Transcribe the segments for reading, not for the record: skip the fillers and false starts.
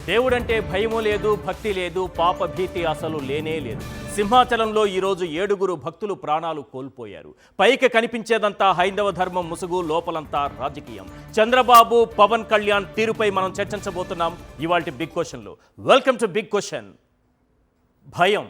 దేవుడంటే భయము లేదు, భక్తి లేదు, పాప భీతి అసలు లేనే లేదు. సింహాచలంలో ఈరోజు 7 భక్తులు ప్రాణాలు కోల్పోయారు. పైకి కనిపించేదంతా హైందవ ధర్మం ముసుగు, లోపలంతా రాజకీయం. చంద్రబాబు, పవన్ కళ్యాణ్ తీరుపై మనం చర్చించబోతున్నాం ఇవాల్టి బిగ్ క్వశ్చన్లో. Welcome to big question. భయం,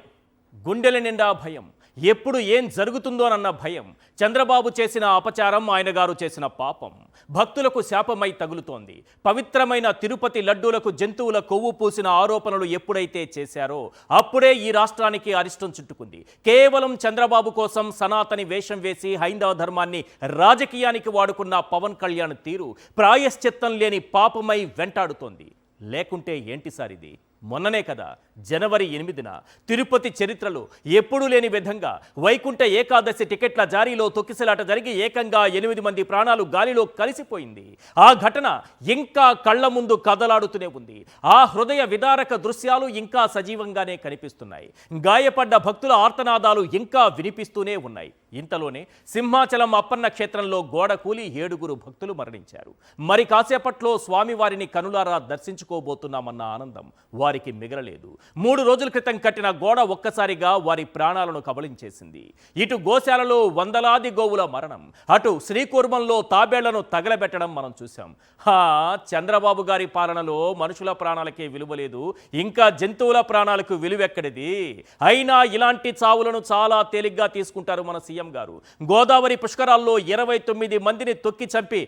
గుండెల నిండా భయం, ఎప్పుడు ఏం జరుగుతుందోనన్న భయం. చంద్రబాబు చేసిన అపచారం, ఆయన గారు చేసిన పాపం భక్తులకు శాపమై తగులుతోంది. పవిత్రమైన తిరుపతి లడ్డూలకు జంతువుల కొవ్వు పూసిన ఆరోపణలు ఎప్పుడైతే చేశారో అప్పుడే ఈ రాష్ట్రానికి అరిష్టం చుట్టుకుంది. కేవలం చంద్రబాబు కోసం సనాతని వేషం వేసి హైందవ ధర్మాన్ని రాజకీయానికి వాడుకున్న పవన్ కళ్యాణ్ తీరు ప్రాయశ్చిత్తం లేని పాపమై వెంటాడుతోంది. లేకుంటే ఏంటి సార్ ఇది? మొన్ననే కదా జనవరి 8న తిరుపతి చరిత్రలో ఎప్పుడూ లేని విధంగా వైకుంఠ ఏకాదశి టికెట్ల జారీలో తొక్కిసలాట జరిగి ఏకంగా 8 మంది ప్రాణాలు గాలిలో కలిసిపోయింది. ఆ ఘటన ఇంకా కళ్ళ ముందు కదలాడుతూనే ఉంది. ఆ హృదయ విదారక దృశ్యాలు ఇంకా సజీవంగానే కనిపిస్తున్నాయి. గాయపడ్డ భక్తుల ఆర్తనాదాలు ఇంకా వినిపిస్తూనే ఉన్నాయి. ఇంతలోనే సింహాచలం అప్పన్న క్షేత్రంలో గోడ కూలి 7 భక్తులు మరణించారు. మరి కాసేపట్లో స్వామివారిని కనులారా దర్శించుకోబోతున్నామన్న ఆనందం వారికి మిగలలేదు. 3 రోజుల క్రితం కట్టిన గోడ ఒక్కసారిగా వారి ప్రాణాలను కబళించేసింది. ఇటు గోశాలలో వందలాది గోవుల మరణం, అటు శ్రీకూర్మంలో తాబేళ్లను తగలబెట్టడం మనం చూసాం. చంద్రబాబు గారి పాలనలో మనుషుల ప్రాణాలకే విలువ లేదు, ఇంకా జంతువుల ప్రాణాలకు విలువెక్కడిది? అయినా ఇలాంటి చావులను చాలా తేలిగ్గా తీసుకుంటారు మన సీఎం గారు. గోదావరి పుష్కరాల్లో 29 మందిని తొక్కి చంపి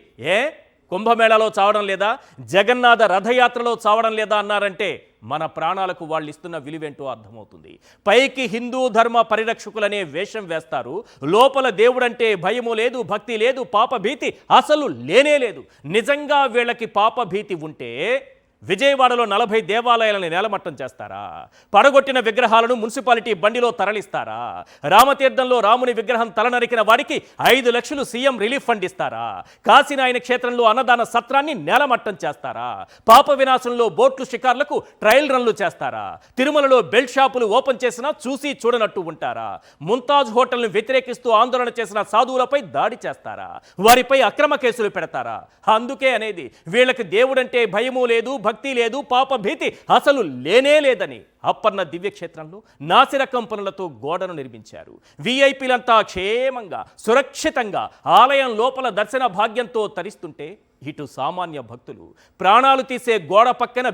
కుంభమేళాలో చావడం లేదా, జగన్నాథ రథయాత్రలో చావడం లేదా అన్నారంటే మన ప్రాణాలకు వాళ్ళు ఇస్తున్న విలువేంటో అర్థమవుతుంది. పైకి హిందూ ధర్మ పరిరక్షకులనే వేషం వేస్తారు, లోపల దేవుడంటే భయము లేదు, భక్తి లేదు, పాప భీతి అసలు లేనే లేదు. నిజంగా వీళ్ళకి పాప భీతి ఉంటే విజయవాడలో 40 దేవాలయాలను నేలమట్టం చేస్తారా? పడగొట్టిన విగ్రహాలను మున్సిపాలిటీ బండిలో తరలిస్తారా? రామతీర్థంలో రాముని విగ్రహం తలనరికిన వాడికి 5 లక్షలు సీఎం రిలీఫ్ ఫండ్ ఇస్తారా? కాశీనాయన క్షేత్రంలో అన్నదాన సత్రాన్ని నేలమట్టం చేస్తారా? పాప వినాశంలో బోట్లు షికార్లకు ట్రయల్ రన్లు చేస్తారా? తిరుమలలో బెల్ట్ షాపులు ఓపెన్ చేసినా చూసి చూడనట్టు ఉంటారా? ముంతాజ్ హోటల్ను వ్యతిరేకిస్తూ ఆందోళన చేసిన సాధువులపై దాడి చేస్తారా? వారిపై అక్రమ కేసులు పెడతారా? అందుకే అనేది వీళ్ళకి దేవుడంటే భయము లేదు, భక్తి లేదు, పాప భీతి అసలు లేనే లేదని అప్పన్న దివ్యక్షేత్రంలో నాసిరకం పనులతో గోడను నిర్మించారు. వీఐపీలంతా క్షేమంగా సురక్షితంగా ఆలయం లోపల దర్శన భాగ్యంతో తరిస్తుంటే ఇటు సామాన్య భక్తులు ప్రాణాలు తీసే గోడ పక్కన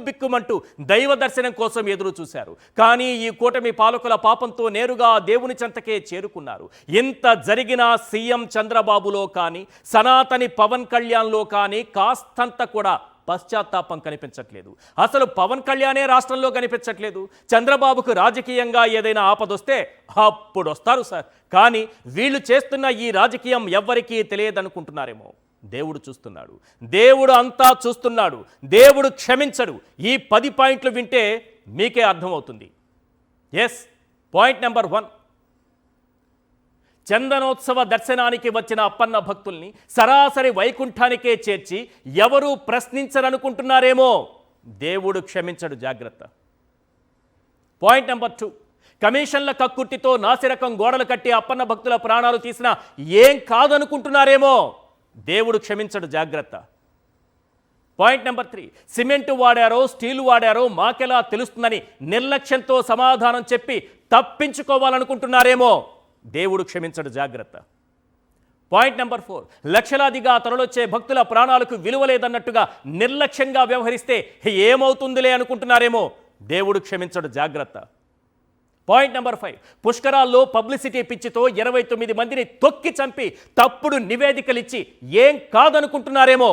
బిక్కుమంటూ దైవ దర్శనం కోసం ఎదురు చూశారు. కానీ ఈ కూటమి పాలకుల పాపంతో నేరుగా దేవుని చెంతకే చేరుకున్నారు. ఇంత జరిగినా సీఎం చంద్రబాబులో కానీ సనాతని పవన్ కళ్యాణ్లో కానీ కాస్తంత కూడా పశ్చాత్తాపం కనిపించట్లేదు. అసలు పవన్ కళ్యాణే రాష్ట్రంలో కనిపించట్లేదు. చంద్రబాబుకు రాజకీయంగా ఏదైనా ఆపదొస్తే అప్పుడు వస్తారు సార్. కానీ వీళ్ళు చేస్తున్న ఈ రాజకీయం ఎవ్వరికీ తెలియదనుకుంటున్నారేమో. దేవుడు చూస్తున్నాడు, దేవుడు అంతా చూస్తున్నాడు, దేవుడు క్షమించడు. ఈ 10 పాయింట్లు వింటే మీకే అర్థమవుతుంది. పాయింట్ నెంబర్ 1, చందనోత్సవ దర్శనానికి వచ్చిన అప్పన్న భక్తుల్ని సరాసరి వైకుంఠానికే చేర్చి ఎవరూ ప్రశ్నించరనుకుంటున్నారేమో. దేవుడు క్షమించడు, జాగ్రత్త. పాయింట్ నెంబర్ 2, కమిషన్ల కక్కుర్తితో నాసిరకం గోడలు కట్టి అప్పన్న భక్తుల ప్రాణాలు తీసినా ఏం కాదనుకుంటున్నారేమో. దేవుడు క్షమించడు, జాగ్రత్త. పాయింట్ నెంబర్ 3, సిమెంటు వాడారో స్టీలు వాడారో మాకెలా తెలుస్తుందని నిర్లక్ష్యంతో సమాధానం చెప్పి తప్పించుకోవాలనుకుంటున్నారేమో. దేవుడు క్షమించడు, జాగ్రత్త. పాయింట్ నెంబర్ 4, లక్షలాదిగా తరలొచ్చే భక్తుల ప్రాణాలకు విలువ లేదన్నట్టుగా నిర్లక్ష్యంగా వ్యవహరిస్తే ఏమవుతుందిలే అనుకుంటున్నారేమో. దేవుడు క్షమించడు, జాగ్రత్త. పాయింట్ నెంబర్ 5, పుష్కరాల్లో పబ్లిసిటీ పిచ్చితో 29 మందిని తొక్కి చంపి తప్పుడు నివేదికలిచ్చి ఏం కాదనుకుంటున్నారేమో.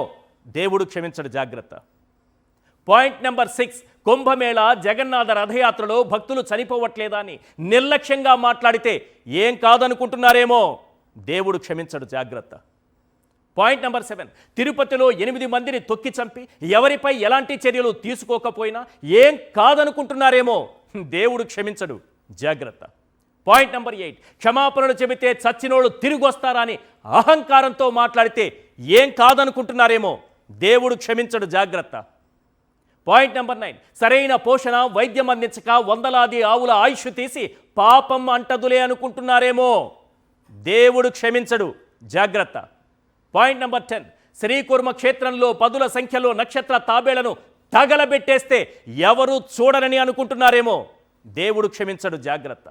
దేవుడు క్షమించడు, జాగ్రత్త. పాయింట్ నెంబర్ 6, కుంభమేళ జగన్నాథ రథయాత్రలో భక్తులు చనిపోవట్లేదా అని నిర్లక్ష్యంగా మాట్లాడితే ఏం కాదనుకుంటున్నారేమో. దేవుడు క్షమించడు, జాగ్రత్త. పాయింట్ నెంబర్ 7, తిరుపతిలో 8 మందిని తొక్కి చంపి ఎవరిపై ఎలాంటి చర్యలు తీసుకోకపోయినా ఏం కాదనుకుంటున్నారేమో. దేవుడు క్షమించడు, జాగ్రత్త. పాయింట్ నెంబర్ 8, క్షమాపణలు చెబితే చచ్చినోళ్ళు తిరిగి వస్తారా అని అహంకారంతో మాట్లాడితే ఏం కాదనుకుంటున్నారేమో. దేవుడు క్షమించడు, జాగ్రత్త. పాయింట్ నెంబర్ 9, సరైన పోషణ వైద్యం అందించక వందలాది ఆవుల ఆయుష్ తీసి పాపం అంటదులే అనుకుంటున్నారేమో. దేవుడు క్షమించడు, జాగ్రత్త. పాయింట్ నెంబర్ 10, శ్రీకూర్మ క్షేత్రంలో పదుల సంఖ్యలో నక్షత్ర తాబేళ్లను తగలబెట్టేస్తే ఎవరు చూడరని అనుకుంటున్నారేమో, దేవుడు క్షమించడు, జాగ్రత్త.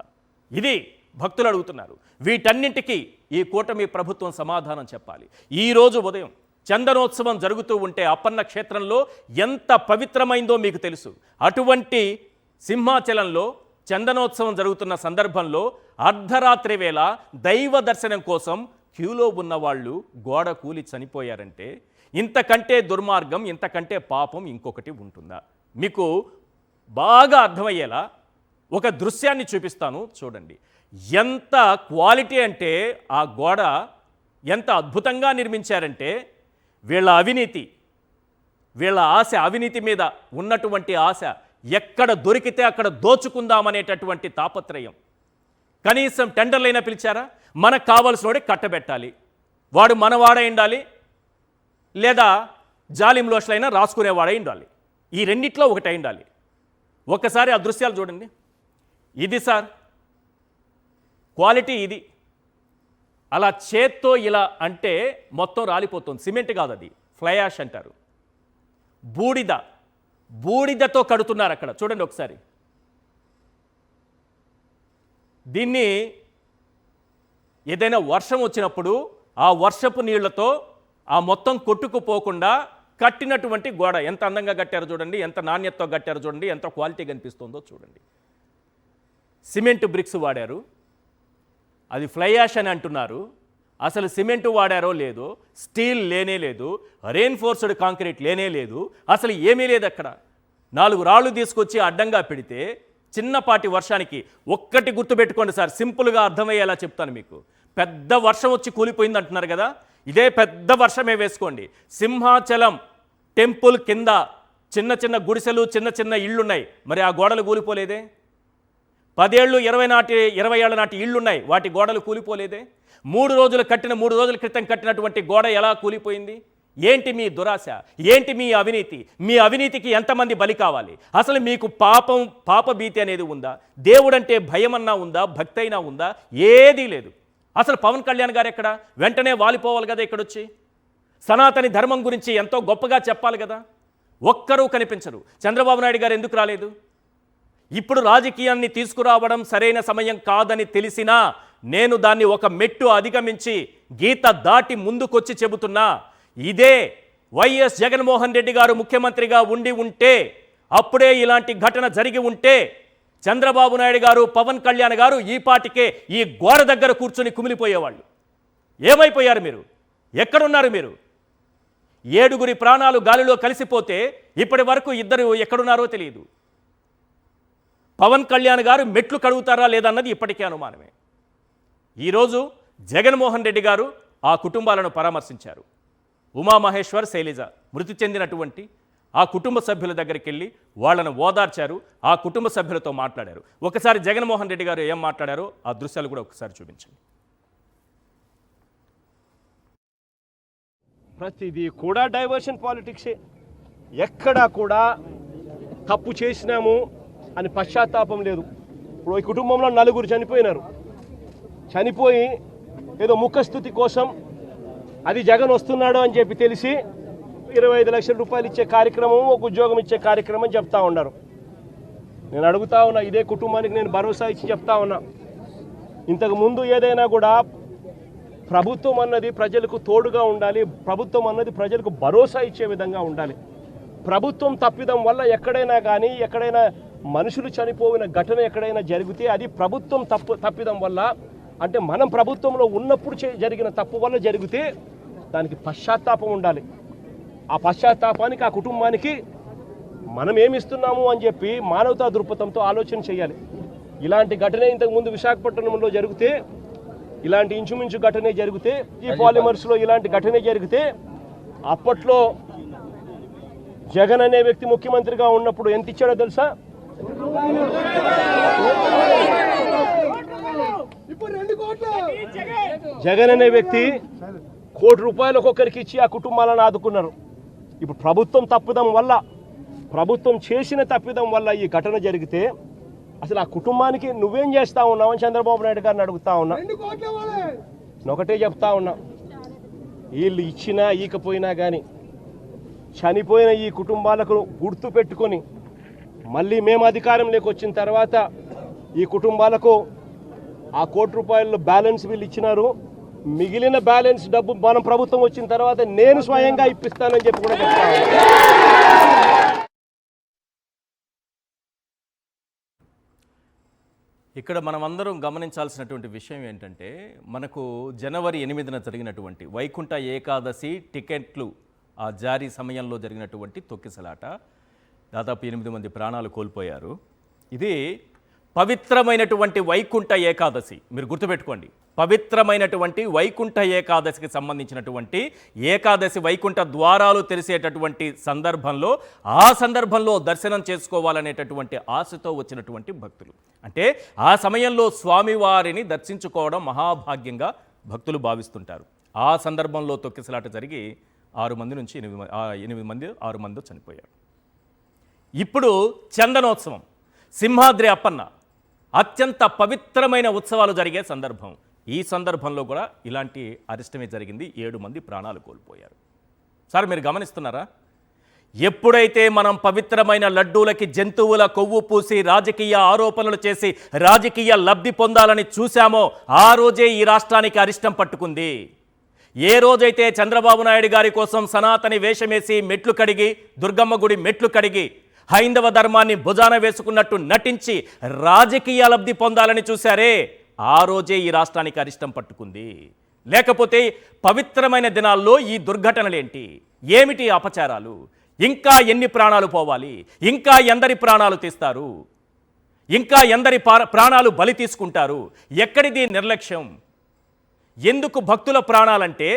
ఇది భక్తులు అడుగుతున్నారు. వీటన్నింటికీ ఈ కూటమి ప్రభుత్వం సమాధానం చెప్పాలి. ఈరోజు ఉదయం చందనోత్సవం జరుగుతూ ఉంటే అప్పన్న క్షేత్రంలో ఎంత పవిత్రమైందో మీకు తెలుసు. అటువంటి సింహాచలంలో చందనోత్సవం జరుగుతున్న సందర్భంలో అర్ధరాత్రి వేళ దైవ దర్శనం కోసం క్యూలో ఉన్న వాళ్ళు గోడ కూలి చనిపోయారంటే ఇంతకంటే దుర్మార్గం, ఇంతకంటే పాపం ఇంకొకటి ఉంటుందా? మీకు బాగా అర్థమయ్యేలా ఒక దృశ్యాన్ని చూపిస్తాను, చూడండి. ఎంత క్వాలిటీ అంటే ఆ గోడ ఎంత అద్భుతంగా నిర్మించారంటే వీళ్ళ అవినీతి, వీళ్ళ ఆశ, అవినీతి మీద ఉన్నటువంటి ఆశ, ఎక్కడ దొరికితే అక్కడ దోచుకుందామనేటటువంటి తాపత్రయం. కనీసం టెండర్లైనా పిలిచారా? మనకు కావాల్సినోడే కట్టబెట్టాలి, వాడు మనవాడై ఉండాలి, లేదా జాలిం లోషలైనా రాసుకునేవాడై ఉండాలి. ఈ రెండిట్లో ఒకటై ఉండాలి. ఒక్కసారి ఆ దృశ్యాలు చూడండి. ఇది సార్ క్వాలిటీ, ఇది. అలా చేత్తో ఇలా అంటే మొత్తం రాలిపోతుంది. సిమెంట్ కాదు, అది ఫ్లై యాష్ అంటారు. బూడిదతో కడుతున్నారు అక్కడ, చూడండి ఒకసారి. దీన్ని ఏదైనా వర్షం వచ్చినప్పుడు ఆ వర్షపు నీళ్లతో ఆ మొత్తం కొట్టుకుపోకుండా కట్టినటువంటి గోడ. ఎంత అందంగా కట్టారో చూడండి, ఎంత నాణ్యతతో కట్టారో చూడండి, ఎంత క్వాలిటీ కనిపిస్తుందో చూడండి. సిమెంట్ బ్రిక్స్ వాడారు, అది ఫ్లై యాష్ అని అంటున్నారు. అసలు సిమెంటు వాడారో లేదో, స్టీల్ లేనే లేదు, రెయిన్ఫోర్స్డ్ కాంక్రీట్ లేనే లేదు, అసలు ఏమీ లేదు అక్కడ. 4 రాళ్ళు తీసుకొచ్చి అడ్డంగా పెడితే చిన్నపాటి వర్షానికి, ఒక్కటి గుర్తుపెట్టుకోండి సార్, సింపుల్గా అర్థమయ్యేలా చెప్తాను మీకు. పెద్ద వర్షం వచ్చి కూలిపోయింది అంటున్నారు కదా, ఇదే పెద్ద వర్షమే వేసుకోండి. సింహాచలం టెంపుల్ కింద చిన్న చిన్న గుడిసెలు, చిన్న చిన్న ఇళ్ళున్నాయి, మరి ఆ గోడలు కూలిపోలేదే? 10 ఏళ్ళు 20 ఏళ్ల నాటి ఇళ్ళున్నాయి, వాటి గోడలు కూలిపోలేదే? 3 రోజుల క్రితం కట్టినటువంటి గోడ ఎలా కూలిపోయింది? ఏంటి మీ దురాశ? ఏంటి మీ అవినీతి? మీ అవినీతికి ఎంతమంది బలి కావాలి? అసలు మీకు పాప భీతి అనేది ఉందా? దేవుడంటే భయమన్నా ఉందా? భక్తి అయినా ఉందా? ఏదీ లేదు. అసలు పవన్ కళ్యాణ్ గారు ఎక్కడ? వెంటనే వాలిపోవాలి కదా ఇక్కడొచ్చి. సనాతని ధర్మం గురించి ఎంతో గొప్పగా చెప్పాలి కదా, ఒక్కరూ కనిపించరు. చంద్రబాబు నాయుడు గారు ఎందుకు రాలేదు? ఇప్పుడు రాజకీయాన్ని తీసుకురావడం సరైన సమయం కాదని తెలిసినా నేను దాన్ని ఒక మెట్టు అధిగమించి గీత దాటి ముందుకొచ్చి చెబుతున్నా. ఇదే వైఎస్ జగన్మోహన్ రెడ్డి గారు ముఖ్యమంత్రిగా ఉంటే, అప్పుడే ఇలాంటి ఘటన జరిగి ఉంటే చంద్రబాబు నాయుడు గారు, పవన్ కళ్యాణ్ గారు ఈ పాటికే ఈ గోడ దగ్గర కూర్చొని కుమిలిపోయేవాళ్ళు. ఏమైపోయారు మీరు? ఎక్కడున్నారు మీరు? 7 ప్రాణాలు గాలిలో కలిసిపోతే ఇప్పటి వరకు 2 ఎక్కడున్నారో తెలియదు. పవన్ కళ్యాణ్ గారు మెట్లు కడుగుతారా లేదన్నది ఇప్పటికే అనుమానమే. ఈరోజు జగన్మోహన్ రెడ్డి గారు ఆ కుటుంబాలను పరామర్శించారు. ఉమామహేశ్వర్, శైలజ మృతి చెందినటువంటి ఆ కుటుంబ సభ్యుల దగ్గరికి వెళ్ళి వాళ్ళను ఓదార్చారు, ఆ కుటుంబ సభ్యులతో మాట్లాడారు. ఒకసారి జగన్మోహన్ రెడ్డి గారు ఏం మాట్లాడారో ఆ దృశ్యాలు కూడా ఒకసారి చూపించండి. ప్రతిదీ కూడా డైవర్షన్ పాలిటిక్సే. ఎక్కడా కూడా తప్పు చేసినాము అని పశ్చాత్తాపం లేదు. ఇప్పుడు ఈ కుటుంబంలో 4 చనిపోయినారు. చనిపోయి ఏదో ముఖస్థుతి కోసం అది జగన్ వస్తున్నాడు అని చెప్పి తెలిసి 25 లక్షల రూపాయలు ఇచ్చే కార్యక్రమం, ఒక ఉద్యోగం ఇచ్చే కార్యక్రమం చెప్తా ఉన్నారు. నేను అడుగుతా ఉన్నా, ఇదే కుటుంబానికి నేను భరోసా ఇచ్చి చెప్తా ఉన్నా, ఇంతకుముందు ఏదైనా కూడా ప్రభుత్వం అన్నది ప్రజలకు తోడుగా ఉండాలి, ప్రభుత్వం అన్నది ప్రజలకు భరోసా ఇచ్చే విధంగా ఉండాలి. ప్రభుత్వం తప్పిదం వల్ల ఎక్కడైనా కానీ, ఎక్కడైనా మనుషులు చనిపోయిన ఘటన ఎక్కడైనా జరిగితే అది ప్రభుత్వం తప్పిదం వల్ల, అంటే మనం ప్రభుత్వంలో ఉన్నప్పుడు జరిగిన తప్పు వల్ల జరిగితే దానికి పశ్చాత్తాపం ఉండాలి. ఆ పశ్చాత్తాపానికి ఆ కుటుంబానికి మనం ఏమిస్తున్నాము అని చెప్పి మానవతా దృక్పథంతో ఆలోచన చేయాలి. ఇలాంటి ఘటనే ఇంతకుముందు విశాఖపట్నంలో జరిగితే, ఇలాంటి ఇంచుమించు ఘటనే జరిగితే, ఈ పాలిమర్స్లో ఇలాంటి ఘటనే జరిగితే, అప్పట్లో జగన్ అనే వ్యక్తి ముఖ్యమంత్రిగా ఉన్నప్పుడు ఎంత ఇచ్చాడో తెలుసా? జగన్ అనే వ్యక్తి ₹1 కోటి ఒక్కొక్కరికి ఇచ్చి ఆ కుటుంబాలను ఆదుకున్నారు. ఇప్పుడు ప్రభుత్వం తప్పిదం వల్ల, ప్రభుత్వం చేసిన తప్పిదం వల్ల ఈ ఘటన జరిగితే అసలు ఆ కుటుంబానికి నువ్వేం చేస్తా ఉన్నావు అని చంద్రబాబు నాయుడు గారిని అడుగుతా ఉన్నా. ఒకటే చెప్తా ఉన్నా, వీళ్ళు ఇచ్చినా ఈకపోయినా కానీ చనిపోయిన ఈ కుటుంబాలకు గుర్తు పెట్టుకొని మళ్ళీ మేము అధికారంలోకి వచ్చిన తర్వాత ఈ కుటుంబాలకు ఆ ₹1 బ్యాలెన్స్ బిల్ ఇచ్చినారు. మిగిలిన బ్యాలెన్స్ డబ్బు మనం ప్రభుత్వం వచ్చిన తర్వాత నేను స్వయంగా ఇప్పిస్తానని చెప్పి కూడా చెప్తాను. ఇక్కడ మనమందరం గమనించాల్సినటువంటి విషయం ఏంటంటే మనకు జనవరి 8న జరిగినటువంటి వైకుంఠ ఏకాదశి టికెట్లు ఆ జారీ సమయంలో జరిగినటువంటి తొక్కిసలాట, దాదాపు 8 మంది ప్రాణాలు కోల్పోయారు. ఇది పవిత్రమైనటువంటి వైకుంఠ ఏకాదశి, మీరు గుర్తుపెట్టుకోండి. పవిత్రమైనటువంటి వైకుంఠ ఏకాదశికి సంబంధించినటువంటి ఏకాదశి వైకుంఠ ద్వారాలు తెరిసేటటువంటి సందర్భంలో ఆ సందర్భంలో దర్శనం చేసుకోవాలనేటటువంటి ఆశతో వచ్చినటువంటి భక్తులు, అంటే ఆ సమయంలో స్వామివారిని దర్శించుకోవడం మహాభాగ్యంగా భక్తులు భావిస్తుంటారు. ఆ సందర్భంలో తొక్కిసలాట జరిగి 6 మంది నుంచి 8 మంది 6 మంది చనిపోయారు. ఇప్పుడు చందనోత్సవం, సింహాద్రి అప్పన్న అత్యంత పవిత్రమైన ఉత్సవాలు జరిగే సందర్భం. ఈ సందర్భంలో కూడా ఇలాంటి అరిష్టమే జరిగింది. 7 మంది ప్రాణాలు కోల్పోయారు. సార్ మీరు గమనిస్తున్నారా? ఎప్పుడైతే మనం పవిత్రమైన లడ్డూలకి జంతువుల కొవ్వు పూసి రాజకీయ ఆరోపణలు చేసి రాజకీయ లబ్ధి పొందాలని చూశామో ఆ రోజే ఈ రాష్ట్రానికి అరిష్టం పట్టుకుంది. ఏ రోజైతే చంద్రబాబు నాయుడు గారి కోసం సనాతని వేషమేసి మెట్లు కడిగి, దుర్గమ్మ గుడి మెట్లు కడిగి హైందవ ధర్మాన్ని భుజాన వేసుకున్నట్టు నటించి రాజకీయ లబ్ధి పొందాలని చూశారే ఆ రోజే ఈ రాష్ట్రానికి అరిష్టం పట్టుకుంది. లేకపోతే పవిత్రమైన దినాల్లో ఈ దుర్ఘటనలేంటి, ఏమిటి అపచారాలు, ఇంకా ఎన్ని ప్రాణాలు పోవాలి, ఇంకా ఎందరి ప్రాణాలు తీస్తారు, ఇంకా ఎందరి ప్రాణాలు బలి తీసుకుంటారు? ఎక్కడిది నిర్లక్ష్యం? ఎందుకు భక్తుల ప్రాణాలంటే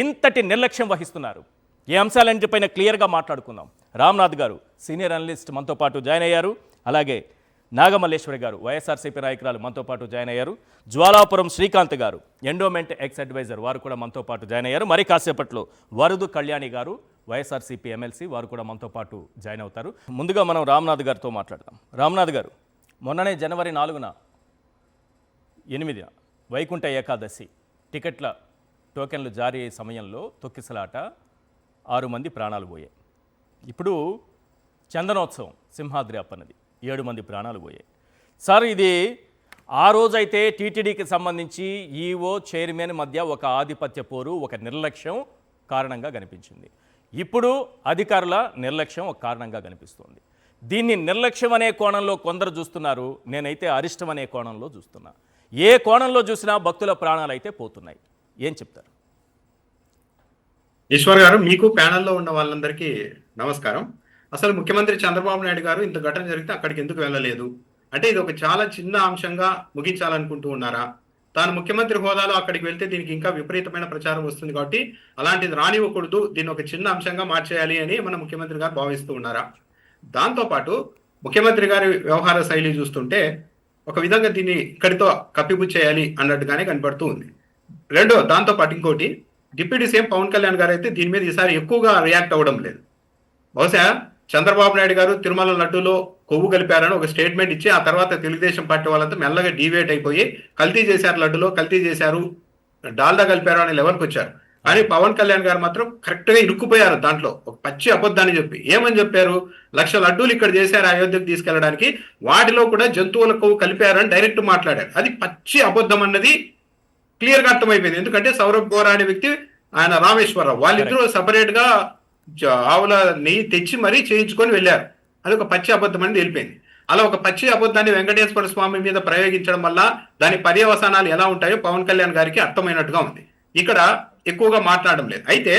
ఇంతటి నిర్లక్ష్యం వహిస్తున్నారు? ఈ అంశాలన్నిటిపైన క్లియర్గా మాట్లాడుకుందాం. రామ్నాథ్ గారు సీనియర్ అనలిస్ట్ మనతో పాటు జాయిన్ అయ్యారు. అలాగే నాగమల్లేశ్వరి గారు వైఎస్ఆర్సీపీ నాయకురాలు మనతో పాటు జాయిన్ అయ్యారు. జ్వాలాపురం శ్రీకాంత్ గారు ఎండోమెంట్ ఎక్స్ అడ్వైజర్, వారు కూడా మనతో పాటు జాయిన్ అయ్యారు. మరి కాసేపట్లో వరదు కళ్యాణి గారు వైఎస్ఆర్సీపీ ఎమ్మెల్సీ, వారు కూడా మనతో పాటు జాయిన్ అవుతారు. ముందుగా మనం రామ్నాథ్ గారితో మాట్లాడదాం. రామ్నాథ్ గారు, మొన్ననే జనవరి 4న 8 వైకుంఠ ఏకాదశి టికెట్ల టోకెన్లు జారీ అయ్యే సమయంలో తొక్కిసలాట, 6 మంది ప్రాణాలు పోయాయి. ఇప్పుడు చందనోత్సవం సింహాద్రి అప్పన్నది, 7 మంది ప్రాణాలు పోయాయి. సార్ ఇది ఆ రోజైతే టీటీడీకి సంబంధించి ఈఓ చైర్మన్ మధ్య ఒక ఆధిపత్య పోరు, ఒక నిర్లక్ష్యం కారణంగా కనిపించింది. ఇప్పుడు అధికారుల నిర్లక్ష్యం ఒక కారణంగా కనిపిస్తోంది. దీన్ని నిర్లక్ష్యం అనే కోణంలో కొందరు చూస్తున్నారు, నేనైతే అరిష్టం అనే కోణంలో చూస్తున్నా. ఏ కోణంలో చూసినా భక్తుల ప్రాణాలు అయితే పోతున్నాయి. ఏం చెప్తారు? ఈశ్వర్ గారు, మీకు ప్యానెల్లో ఉన్న వాళ్ళందరికీ నమస్కారం. అసలు ముఖ్యమంత్రి చంద్రబాబు నాయుడు గారు ఇంత ఘటన జరిగితే అక్కడికి ఎందుకు వెళ్ళలేదు? అంటే ఇది ఒక చాలా చిన్న అంశంగా ముగించాలనుకుంటూ ఉన్నారా? తాను ముఖ్యమంత్రి హోదాలో అక్కడికి వెళ్తే దీనికి ఇంకా విపరీతమైన ప్రచారం వస్తుంది కాబట్టి అలాంటిది రానివ్వకూడదు, దీన్ని ఒక చిన్న అంశంగా మార్చేయాలి అని మన ముఖ్యమంత్రి గారు భావిస్తూ ఉన్నారా? దాంతోపాటు ముఖ్యమంత్రి గారి వ్యవహార శైలి చూస్తుంటే ఒక విధంగా దీన్ని ఇక్కడితో కప్పిపుచ్చేయాలి అన్నట్టుగానే కనపడుతూ ఉంది. దాంతోపాటు ఇంకోటి, డిప్యూటీ సీఎం పవన్ కళ్యాణ్ గారు అయితే దీని మీద ఈసారి ఎక్కువగా రియాక్ట్ అవ్వడం లేదు. బహుశా చంద్రబాబు నాయుడు గారు తిరుమల లడ్డూలో కొవ్వు కలిపారని ఒక స్టేట్మెంట్ ఇచ్చి ఆ తర్వాత తెలుగుదేశం పార్టీ వాళ్ళంతా మెల్లగా డీవేట్ అయిపోయి కల్తీ చేశారు, లడ్డులో కల్తీ చేశారు, డాల్డా కలిపారు అనే లెవెల్కి వచ్చారు. కానీ పవన్ కళ్యాణ్ గారు మాత్రం కరెక్ట్ గా ఇరుక్కుపోయారు దాంట్లో, ఒక పచ్చి అబద్ధాన్ని చెప్పి. ఏమని చెప్పారు? 1,00,000 లడ్డూలు ఇక్కడ చేశారు అయోధ్యకు తీసుకెళ్ళడానికి, వాటిలో కూడా జంతువుల కొవ్వు కలిపారని డైరెక్ట్ మాట్లాడారు. అది పచ్చి అబద్ధం అన్నది క్లియర్ గా అర్థమైపోయింది. ఎందుకంటే సౌరభ్ గోరా అనే వ్యక్తి, ఆయన రామేశ్వరరావు, వాళ్ళిద్దరూ సపరేట్ గా ఆవుల నెయ్యి తెచ్చి మరీ చేయించుకొని వెళ్ళారు. అది ఒక పచ్చి అబద్ధం అనేది వెళ్ళిపోయింది. అలా ఒక పచ్చి అబద్ధాన్ని వెంకటేశ్వర స్వామి మీద ప్రయోగించడం వల్ల దాని పర్యవసానాలు ఎలా ఉంటాయో పవన్ కళ్యాణ్ గారికి అర్థమైనట్టుగా ఉంది. ఇక్కడ ఎక్కువగా మాట్లాడడం లేదు. అయితే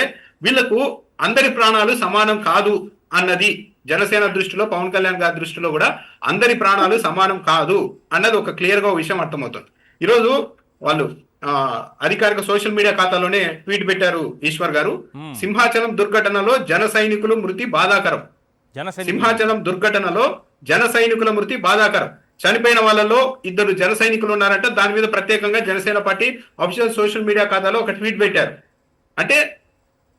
వీళ్లకు అందరి ప్రాణాలు సమానం కాదు అన్నది జనసేన దృష్టిలో, పవన్ కళ్యాణ్ గారి దృష్టిలో కూడా అందరి ప్రాణాలు సమానం కాదు అన్నది ఒక క్లియర్ గా విషయం అర్థమవుతుంది. ఈరోజు వాళ్ళు అధికారిక సోషల్ మీడియా ఖాతాలోనే ట్వీట్ పెట్టారు ఈశ్వర్ గారు. సింహాచలం దుర్ఘటనలో జన సైనికుల మృతి బాధాకరం. సింహాచలం దుర్ఘటనలో జన సైనికుల మృతి బాధాకరం. చనిపోయిన వాళ్ళలో 2 జన సైనికులు ఉన్నారంట. దాని మీద ప్రత్యేకంగా Janasena party official social media ఖాతాలో ఒక ట్వీట్ పెట్టారు. అంటే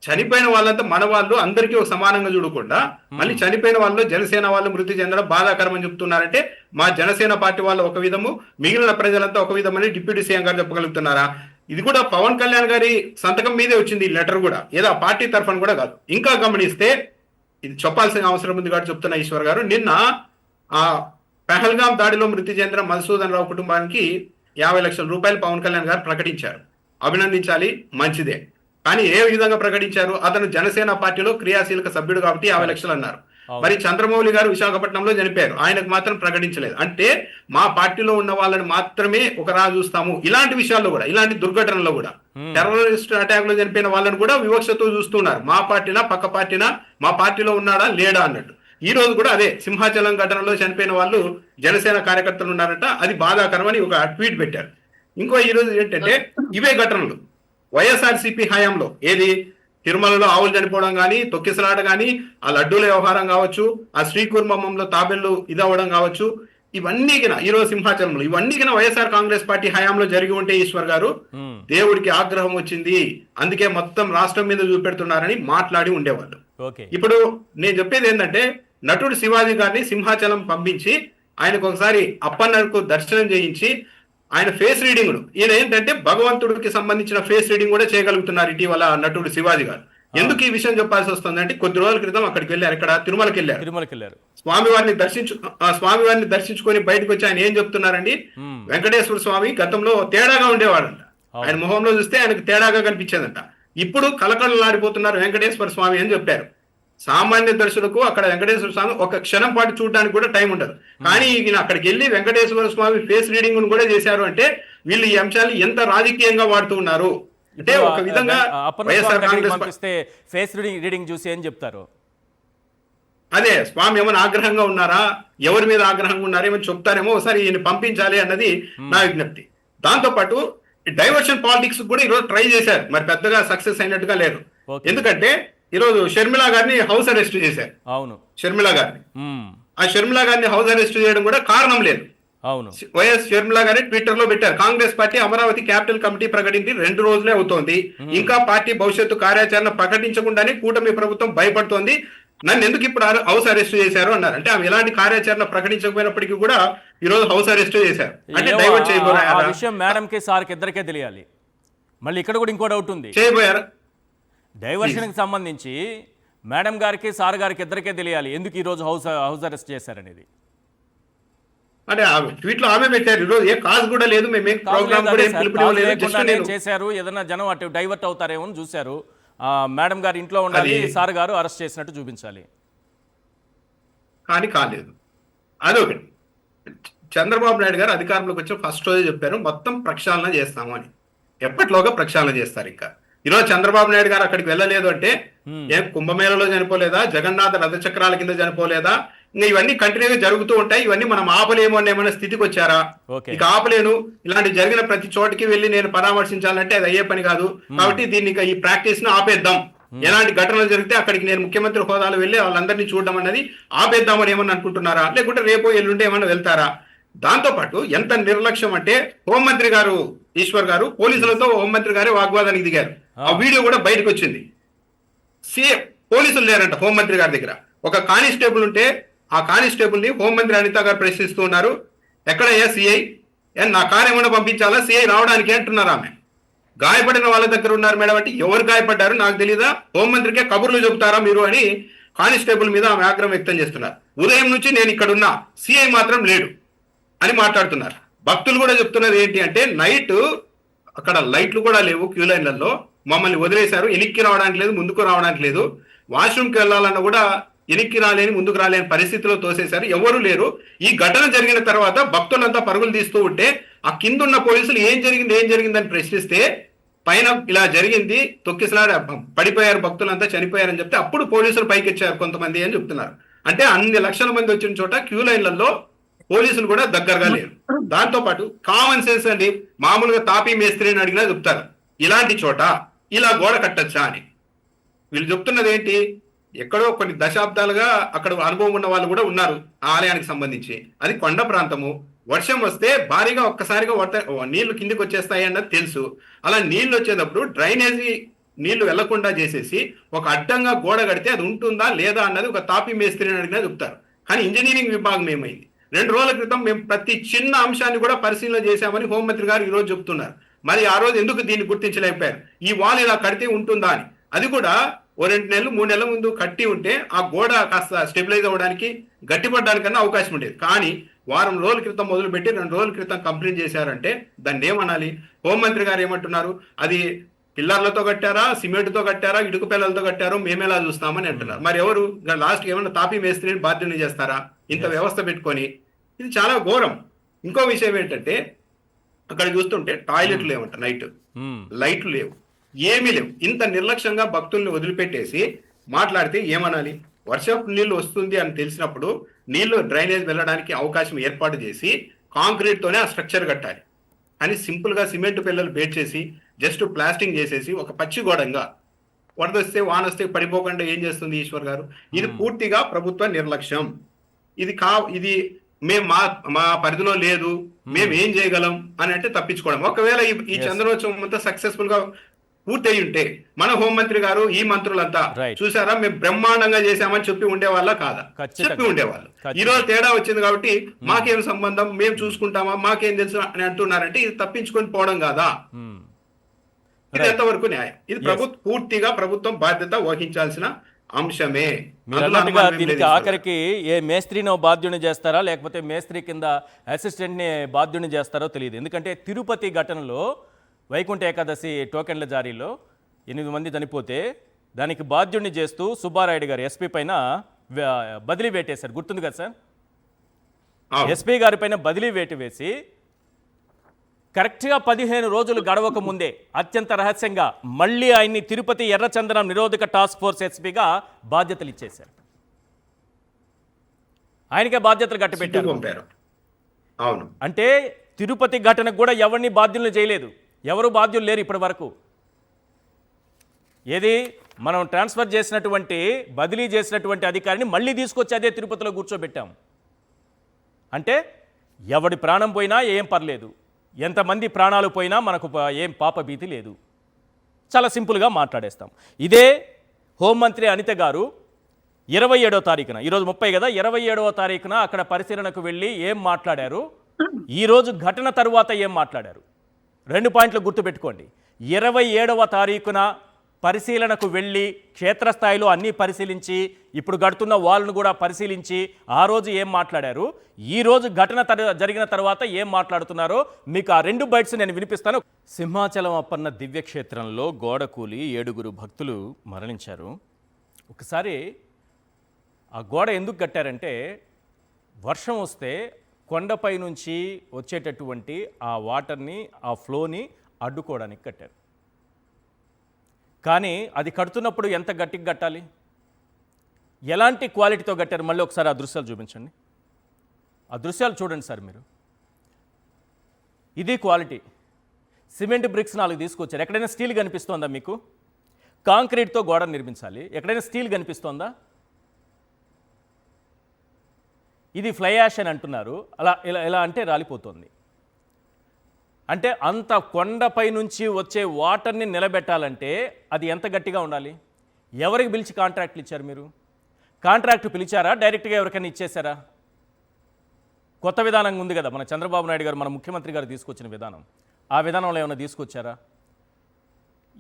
చనిపోయిన వాళ్ళంతా మన వాళ్ళు, అందరికీ ఒక సమానంగా చూడకుండా మళ్ళీ చనిపోయిన వాళ్ళు జనసేన వాళ్ళు మృతి చెందడం బాధాకరం అని చెప్తున్నారంటే మా జనసేన పార్టీ వాళ్ళు ఒక విధము, మిగిలిన ప్రజలంతా ఒక విధమని డిప్యూటీ సీఎం గారు చెప్పగలుగుతున్నారా? ఇది కూడా పవన్ కళ్యాణ్ గారి సంతకం మీదే వచ్చింది ఈ లెటర్ కూడా, ఏదో ఆ పార్టీ తరఫున కూడా కాదు. ఇంకా గమనిస్తే ఇది చెప్పాల్సిన అవసరం ఉంది కాబట్టి చెప్తున్న ఈశ్వర్ గారు, నిన్న ఆ పెహల్గాం దాడిలో మృతి చెందిన మధుసూదన్ రావు కుటుంబానికి 50 లక్షల రూపాయలు పవన్ కళ్యాణ్ గారు ప్రకటించారు. అభినందించాలి, మంచిదే. కానీ ఏ విధంగా ప్రకటించారు? అతను జనసేన పార్టీలో క్రియాశీలక సభ్యుడు కాబట్టి 50 లక్షలు అన్నారు. మరి చంద్రమౌళి గారు విశాఖపట్నంలో చనిపోయారు, ఆయనకు మాత్రం ప్రకటించలేదు. అంటే మా పార్టీలో ఉన్న వాళ్ళని మాత్రమే ఒక రాజు చూస్తాము. ఇలాంటి విషయాల్లో కూడా, ఇలాంటి దుర్ఘటనలో కూడా, టెర్రరిస్ట్ అటాక్ లో చనిపోయిన వాళ్ళని కూడా వివక్షతో చూస్తున్నారు. మా పార్టీనా పక్క పార్టీనా, మా పార్టీలో ఉన్నాడా లేడా అన్నట్టు. ఈ రోజు కూడా అదే సింహాచలం ఘటనలో చనిపోయిన వాళ్ళు జనసేన కార్యకర్తలు ఉన్నారట, అది బాధాకరమని ఒక ట్వీట్ పెట్టారు. ఇంకో ఈ రోజు ఏంటంటే ఇవే ఘటనలు వైఎస్ఆర్సీపీ హయాంలో, ఏది తిరుమలలో ఆవులు చనిపోవడం కానీ, తొక్కిసలాట కానీ, ఆ లడ్డూల వ్యవహారం కావచ్చు, ఆ శ్రీకుర్మంలో తాబెళ్లు ఇదవ్వడం కావచ్చు, ఇవన్నీ ఈ రోజు సింహాచలంలో ఇవన్నీ వైఎస్ఆర్ కాంగ్రెస్ పార్టీ హయాంలో జరిగి ఉంటే ఈశ్వర్ గారు దేవుడికి ఆగ్రహం వచ్చింది, అందుకే మొత్తం రాష్ట్రం మీద చూపెడుతున్నారని మాట్లాడి ఉండేవాళ్ళు. ఇప్పుడు నేను చెప్పేది ఏంటంటే, నటుడు శివాజీ గారిని సింహాచలం పంపించి ఆయనకు ఒకసారి అప్పన్నకు దర్శనం చేయించి ఆయన ఫేస్ రీడింగ్, ఈయన ఏంటంటే భగవంతుడికి సంబంధించిన ఫేస్ రీడింగ్ కూడా చేయగలుగుతున్నారు ఇటీవల నటుడు శివాజీ గారు. ఎందుకు ఈ విషయం చెప్పాల్సి వస్తుంది అంటే, కొద్ది రోజుల క్రితం అక్కడికి వెళ్ళారు, ఇక్కడ తిరుమలకి వెళ్ళారు. స్వామివారిని దర్శించుకొని బయటకు వచ్చి ఆయన ఏం చెప్తున్నారండి, వెంకటేశ్వర స్వామి గతంలో తేడాగా ఉండేవాడంట, ఆయన మొహంలో చూస్తే ఆయనకు తేడాగా కనిపించేదంట. ఇప్పుడు కలకలలాడిపోతున్నారు వెంకటేశ్వర స్వామి అని చెప్పారు. సామాన్య దర్శకులకు అక్కడ వెంకటేశ్వర స్వామి ఒక క్షణం పాటు చూడడానికి కూడా టైం ఉండదు. కానీ ఈయన అక్కడికి వెళ్ళి వెంకటేశ్వర స్వామి ఫేస్ రీడింగ్ కూడా చేశారు అంటే వీళ్ళు ఈ అంశాలు ఎంత రాజకీయంగా వాడుతూ ఉన్నారు అంటే, ఒక విధంగా వైఎస్ఆర్ కాంగ్రెస్ ఫేస్ రీడింగ్ చూసి ఏం చెప్తారు, అదే స్వామి ఏమైనా ఆగ్రహంగా ఉన్నారా, ఎవరి మీద ఆగ్రహంగా ఉన్నారా ఏమైనా చెప్తారేమో, ఒకసారి ఈయన పంపించాలి అన్నది నా విజ్ఞప్తి. దాంతో పాటు డైవర్షన్ పాలిటిక్స్ కూడా ఈరోజు ట్రై చేశారు, మరి పెద్దగా సక్సెస్ అయినట్టుగా లేదు. ఎందుకంటే ఈరోజు షర్మిలా గారిని హౌస్ అరెస్ట్ చేశారు. అవును, షర్మిలా గారిని, ఆ షర్మిలా గారిని హౌస్ అరెస్ట్ చేయడం కూడా కారణం లేదు. అవును, వైఎస్ షర్మిలా గారి ట్విట్టర్ లో పెట్టారు, Congress party Amaravati capital committee ప్రకటించి 2 రోజులే అవుతోంది, ఇంకా పార్టీ భవిష్యత్తు కార్యాచరణ ప్రకటించకుండానే కూటమి ప్రభుత్వం భయపడుతోంది, నన్ను ఎందుకు ఇప్పుడు హౌస్ అరెస్ట్ చేశారు అన్నారు. అంటే ఆమె ఎలాంటి కార్యాచరణ ప్రకటించకపోయినప్పటికీ కూడా ఈ రోజు హౌస్ అరెస్ట్ చేశారు. అంటే డైవర్ట్ చేయబోయారు. విషయం మేడం కి సార్ కి ఇద్దరికే తెలియాలి. మళ్ళీ ఇక్కడ కూడా ఇంకో డౌట్ ఉంది, చేయబోయారు డైవర్షన్ కి సంబంధించి మేడం గారికి సార్ గారికి ఇద్దరికే తెలియాలి ఎందుకు ఈ రోజు హౌస్ అరెస్ట్ చేశారనేది. అంటే ట్వీట్ లో ఆమె పెట్టారు, ఈరోజు ఏ కాజ్ కూడా లేదు, మేము చేశారు, ఏదైనా జనం అటు డైవర్ట్ అవుతారేమో అని చూశారు. మేడం గారు ఇంట్లో ఉండాలి, సార్ గారు అరెస్ట్ చేసినట్టు చూపించాలి, కానీ కాలేదు. అదొకటి. చంద్రబాబు నాయుడు గారు అధికారంలోకి వచ్చి ఫస్ట్ రోజే చెప్పారు మొత్తం ప్రక్షాళన చేస్తాము అని. ఎప్పటిలోగా ప్రక్షాళన చేస్తారు. ఇంకా ఈరోజు చంద్రబాబు నాయుడు గారు అక్కడికి వెళ్ళలేదు అంటే, ఏం కుంభమేళలో చనిపోలేదా, జగన్నాథ రథచక్రాల కింద చనిపోలేదా, ఇంకా ఇవన్నీ కంటిన్యూగా జరుగుతూ ఉంటాయి, ఇవన్నీ మనం ఆపలేము అనే ఏమైనా స్థితికి వచ్చారా? ఇక ఆపలేను, ఇలాంటి జరిగిన ప్రతి చోటికి వెళ్ళి నేను పరామర్శించాలంటే అది అయ్యే పని కాదు, కాబట్టి దీన్ని ఈ ప్రాక్టీస్ ను ఆపేద్దాం, ఎలాంటి ఘటనలు జరిగితే అక్కడికి నేను ముఖ్యమంత్రి హోదాలో వెళ్ళి వాళ్ళందరినీ చూడడం అన్నది ఆపేద్దామని ఏమన్నా అనుకుంటున్నారా, లేకుంటే రేపో ఎల్లుంటే ఏమన్నా వెళ్తారా? దాంతో పాటు ఎంత నిర్లక్ష్యం అంటే, హోంమంత్రి గారు ఈశ్వర్ గారు పోలీసులతో హోంమంత్రి గారే వాగ్వాదానికి దిగారు, ఆ వీడియో కూడా బయటకు వచ్చింది. పోలీసులు లేరంట హోంమంత్రి గారి దగ్గర, ఒక కానిస్టేబుల్ ఉంటే ఆ కానిస్టేబుల్ ని హోంమంత్రి అనిత గారు ప్రశ్నిస్తూ ఉన్నారు, ఎక్కడయ్యా సిఐ, నా కారు ఏమైనా పంపించాలా సిఐ రావడానికి అంటున్నారు. ఆమె గాయపడిన వాళ్ళ దగ్గర ఉన్నారు మేడం అంటే, ఎవరు గాయపడ్డారు నాకు తెలీదా, హోంమంత్రికే కబుర్లు చెబుతారా మీరు అని కానిస్టేబుల్ మీద ఆమె ఆగ్రహం వ్యక్తం చేస్తున్నారు. ఉదయం నుంచి నేను ఇక్కడ ఉన్నా, సిఐ మాత్రం లేడు అని మాట్లాడుతున్నారు. భక్తులు కూడా చెప్తున్నది ఏంటి అంటే, నైట్ అక్కడ లైట్లు కూడా లేవు, క్యూ లైన్లలో మమ్మల్ని వదిలేశారు, ఎనిక్కి రావడానికి లేదు, ముందుకు రావడానికి లేదు, వాష్రూమ్కి వెళ్ళాలన్నా కూడా ఎనిక్కి రాలేని ముందుకు రాలేని పరిస్థితిలో తోసేశారు, ఎవరు లేరు. ఈ ఘటన జరిగిన తర్వాత భక్తులంతా పరుగులు తీస్తూ ఉంటే ఆ కిందున్న పోలీసులు ఏం జరిగిందని ప్రశ్నిస్తే, పైన ఇలా జరిగింది, తొక్కిసలాడ పడిపోయారు భక్తులంతా, చనిపోయారని చెప్తే అప్పుడు పోలీసులు పైకెచ్చారు కొంతమంది అని చెప్తున్నారు. అంటే అన్ని లక్షల మంది వచ్చిన చోట క్యూ లైన్లలో పోలీసులు కూడా దగ్గరగా లేరు. దాంతో పాటు కామన్ సెన్స్ అండి, మామూలుగా తాపీ మేస్త్రిని అడిగినా చెప్తారు ఇలాంటి చోట ఇలా గోడ కట్టచ్చా అని. వీళ్ళు చెప్తున్నది ఏంటి, ఎక్కడో కొన్ని దశాబ్దాలుగా అక్కడ అనుభవం ఉన్న వాళ్ళు కూడా ఉన్నారు ఆ ఆలయానికి సంబంధించి, అది కొండ ప్రాంతము, వర్షం వస్తే భారీగా ఒక్కసారిగా నీళ్లు కిందికి వచ్చేస్తాయి అన్నది తెలుసు. అలా నీళ్లు వచ్చేటప్పుడు డ్రైనేజీ నీళ్లు వెళ్లకుండా చేసేసి ఒక అడ్డంగా గోడ కడితే అది ఉంటుందా లేదా అన్నది ఒక తాపీ మేస్త్రిని అడిగినా చెప్తారు. కానీ ఇంజనీరింగ్ విభాగం ఏమైంది, 2 రోజుల క్రితం మేము ప్రతి చిన్న అంశాన్ని కూడా పరిశీలన చేశామని హోంమంత్రి గారు ఈ రోజు చెప్తున్నారు. మరి ఆ రోజు ఎందుకు దీన్ని గుర్తించలేకపోయారు, ఈ వాల్ ఇలా కడితే ఉంటుందా అని. అది కూడా ఓ 2 నెలలు 3 నెలల ముందు కట్టి ఉంటే ఆ గోడ కాస్త స్టెబిలైజ్ అవ్వడానికి గట్టిపడడానికన్నా అవకాశం ఉండేది. కానీ వారం రోజుల క్రితం మొదలుపెట్టి 2 రోజుల క్రితం కంప్లీట్ చేశారంటే దాన్ని ఏమనాలి? హోంమంత్రి గారు ఏమంటున్నారు? అది పిల్లర్లతో కట్టారా, సిమెంట్తో కట్టారా, ఇటుక పిల్లలతో కట్టారో మేమేలా చూస్తామని అంటున్నారు. మరి ఎవరు లాస్ట్ ఏమన్నా తాపీ మేస్త్రిని బాధ్యుని చేస్తారా ఇంత వ్యవస్థ పెట్టుకొని? ఇది చాలా ఘోరం. ఇంకో విషయం ఏంటంటే అక్కడ చూస్తుంటే టాయిలెట్లు లేవంట, నైట్ లైట్లు లేవు, ఏమీ లేవు. ఇంత నిర్లక్ష్యంగా భక్తుల్ని వదిలిపెట్టేసి మాట్లాడితే ఏమనాలి? వర్షపు నీళ్లు వస్తుంది అని తెలిసినప్పుడు నీళ్లు డ్రైనేజ్ వెళ్ళడానికి అవకాశం ఏర్పాటు చేసి కాంక్రీట్ తోనే ఆ స్ట్రక్చర్ కట్టాలి. అని సింపుల్ గా సిమెంట్ పిల్లలు బేట్ చేసి జస్ట్ ప్లాస్టింగ్ చేసేసి ఒక పచ్చి గోడంగా వరదొస్తే వానొస్తే పడిపోకుండా ఏం చేస్తుంది ఈశ్వర్ గారు? ఇది పూర్తిగా ప్రభుత్వ నిర్లక్ష్యం. ఇది మేము మా పరిధిలో లేదు, మేము ఏం చేయగలం అని అంటే తప్పించుకోవడం. ఒకవేళ ఈ చంద్రోత్సవం అంతా సక్సెస్ఫుల్ గా పూర్తి అయి ఉంటే మన హోంమంత్రి గారు ఈ మంత్రులంతా చూసారా మేము బ్రహ్మాండంగా చేశామని చెప్పి ఉండేవాళ్ళ కాదా? చెప్పి ఉండేవాళ్ళు. ఈ రోజు తేడా వచ్చింది కాబట్టి మాకేం సంబంధం, మేము చూసుకుంటామా, మాకేం తెలుసు అని అంటున్నారంటే ఇది తప్పించుకొని పోవడం కాదా? ఇది ఎంతవరకు న్యాయం? ఇది పూర్తిగా ప్రభుత్వం బాధ్యత వహించాల్సిన అంశమే. దీనికి ఆఖరికి ఏ మేస్త్రినో బాధ్యుని చేస్తారా లేకపోతే మేస్త్రి కింద అసిస్టెంట్ని బాధ్యుని చేస్తారో తెలియదు. ఎందుకంటే తిరుపతి ఘటనలో వైకుంఠ ఏకాదశి టోకెన్ల జారీలో 8 మంది చనిపోతే దానికి బాధ్యుడిని చేస్తూ సుబ్బారాయుడు గారు ఎస్పీ పైన బదిలీ వేటేశారు. గుర్తుంది కదా సార్? ఎస్పీ గారి పైన బదిలీ వేటు వేసి కరెక్ట్గా 15 రోజులు గడవక ముందే అత్యంత రహస్యంగా మళ్ళీ ఆయన్ని తిరుపతి ఎర్రచందనం నిరోధక టాస్క్ ఫోర్స్ ఎస్పీగా బాధ్యతలు ఇచ్చేశారు. ఆయనకే బాధ్యతలు కట్టిపెట్టారు. అవును, అంటే తిరుపతి ఘటనకు కూడా ఎవరిని బాధ్యులను చేయలేదు, ఎవరు బాధ్యులు లేరు ఇప్పటి వరకు. ఏది మనం ట్రాన్స్ఫర్ చేసినటువంటి బదిలీ చేసినటువంటి అధికారిని మళ్ళీ తీసుకొచ్చి అదే తిరుపతిలో కూర్చోబెట్టాం. అంటే ఎవడి ప్రాణం పోయినా ఏం పర్లేదు, ఎంతమంది ప్రాణాలు పోయినా మనకు ఏం పాపభీతి లేదు, చాలా సింపుల్గా మాట్లాడేస్తాం. ఇదే హోంమంత్రి అనిత గారు 27వ తారీఖున, ఈరోజు 30 కదా, 27వ తారీఖున అక్కడ పరిశీలనకు వెళ్ళి ఏం మాట్లాడారు, ఈరోజు ఘటన తరువాత ఏం మాట్లాడారు, 2 పాయింట్లు గుర్తుపెట్టుకోండి. 27వ తారీఖున పరిశీలనకు వెళ్ళి క్షేత్రస్థాయిలో అన్నీ పరిశీలించి ఇప్పుడు గడుతున్న వాళ్ళను కూడా పరిశీలించి ఆ రోజు ఏం మాట్లాడారు, ఈరోజు ఘటన జరిగిన తర్వాత ఏం మాట్లాడుతున్నారో మీకు ఆ 2 బైట్స్ నేను వినిపిస్తాను. సింహాచలం అప్పన్న దివ్యక్షేత్రంలో గోడ కూలి 7 భక్తులు మరణించారు. ఒకసారి ఆ గోడ ఎందుకు కట్టారంటే వర్షం వస్తే కొండపై నుంచి వచ్చేటటువంటి ఆ వాటర్ని, ఆ ఫ్లోని అడ్డుకోవడానికి కట్టారు. కానీ అది కడుతున్నప్పుడు ఎంత గట్టిగా కట్టాలి, ఎలాంటి క్వాలిటీతో కట్టారు? మళ్ళీ ఒకసారి ఆ దృశ్యాలు చూపించండి. ఆ దృశ్యాలు చూడండి సార్ మీరు. ఇది క్వాలిటీ. సిమెంట్ బ్రిక్స్ 4 తీసుకొచ్చారు. ఎక్కడైనా స్టీల్ కనిపిస్తోందా మీకు? కాంక్రీట్తో గోడ నిర్మించాలి, ఎక్కడైనా స్టీల్ కనిపిస్తోందా? ఇది ఫ్లై యాష్ అని అంటున్నారు. ఇలా అంటే రాలిపోతుంది. అంటే అంత కొండపై నుంచి వచ్చే వాటర్ని నిలబెట్టాలంటే అది ఎంత గట్టిగా ఉండాలి? ఎవరికి పిలిచి కాంట్రాక్ట్లు ఇచ్చారు మీరు? కాంట్రాక్ట్ పిలిచారా, డైరెక్ట్గా ఎవరికైనా ఇచ్చేశారా? కొత్త విధానం ఉంది కదా మన చంద్రబాబు నాయుడు గారు, మన ముఖ్యమంత్రి గారు తీసుకొచ్చిన విధానం. ఆ విధానంలో ఏమైనా తీసుకొచ్చారా?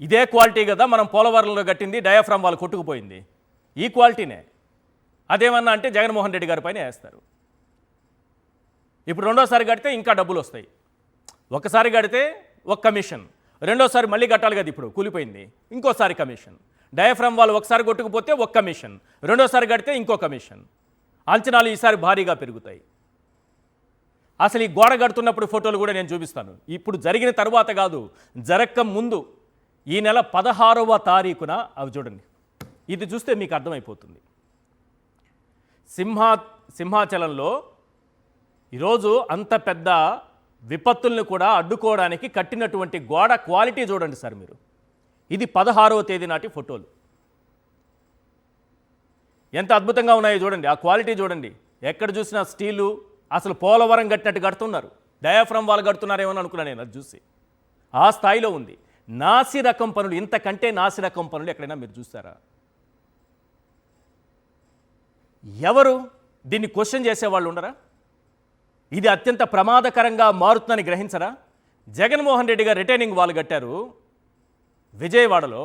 ఇదే క్వాలిటీ కదా మనం పోలవరంలో కట్టింది, డయాఫ్రామ్ వాళ్ళు కొట్టుకుపోయింది, ఈ క్వాలిటీనే. అదేమన్నా అంటే జగన్మోహన్ రెడ్డి గారి పైన వేస్తారు. ఇప్పుడు రెండోసారి కడితే ఇంకా డబ్బులు వస్తాయి. ఒకసారి కడితే ఒక కమిషన్, రెండోసారి మళ్ళీ కట్టాలి కదా, ఇప్పుడు కూలిపోయింది, ఇంకోసారి కమిషన్. డయాఫ్రామ్ వాళ్ళు ఒకసారి కొట్టుకుపోతే ఒక కమిషన్, రెండోసారి కడితే ఇంకో కమిషన్. అంచనాలు ఈసారి భారీగా పెరుగుతాయి. అసలు ఈ గోడ కడుతున్నప్పుడు ఫోటోలు కూడా నేను చూపిస్తాను. ఇప్పుడు జరిగిన తర్వాత కాదు, జరక్క ముందు ఈ నెల 16వ తారీఖున అవి చూడండి. ఇది చూస్తే మీకు అర్థమైపోతుంది. సింహాచలంలో ఈరోజు అంత పెద్ద విపత్తుల్ని కూడా అడ్డుకోవడానికి కట్టినటువంటి గోడ క్వాలిటీ చూడండి సార్ మీరు. ఇది 16వ తేదీ నాటి ఫోటోలు. ఎంత అద్భుతంగా ఉన్నాయో చూడండి, ఆ క్వాలిటీ చూడండి. ఎక్కడ చూసినా స్టీలు, అసలు పోలవరం కట్టినట్టు కడుతున్నారు. డయాఫ్రామ్ వాళ్ళు కడుతున్నారేమో అనుకున్నాను నేను అది చూసి. ఆ స్థాయిలో ఉంది. నాసి రకం పనులు, ఇంతకంటే నాసి రకం పనులు ఎక్కడైనా మీరు చూస్తారా? ఎవరు దీన్ని క్వశ్చన్ చేసేవాళ్ళు ఉండరా? ఇది అత్యంత ప్రమాదకరంగా మారుతుందని గ్రహించరా? జగన్మోహన్ రెడ్డి గారు రిటైనింగ్ వాల్ కట్టారు విజయవాడలో.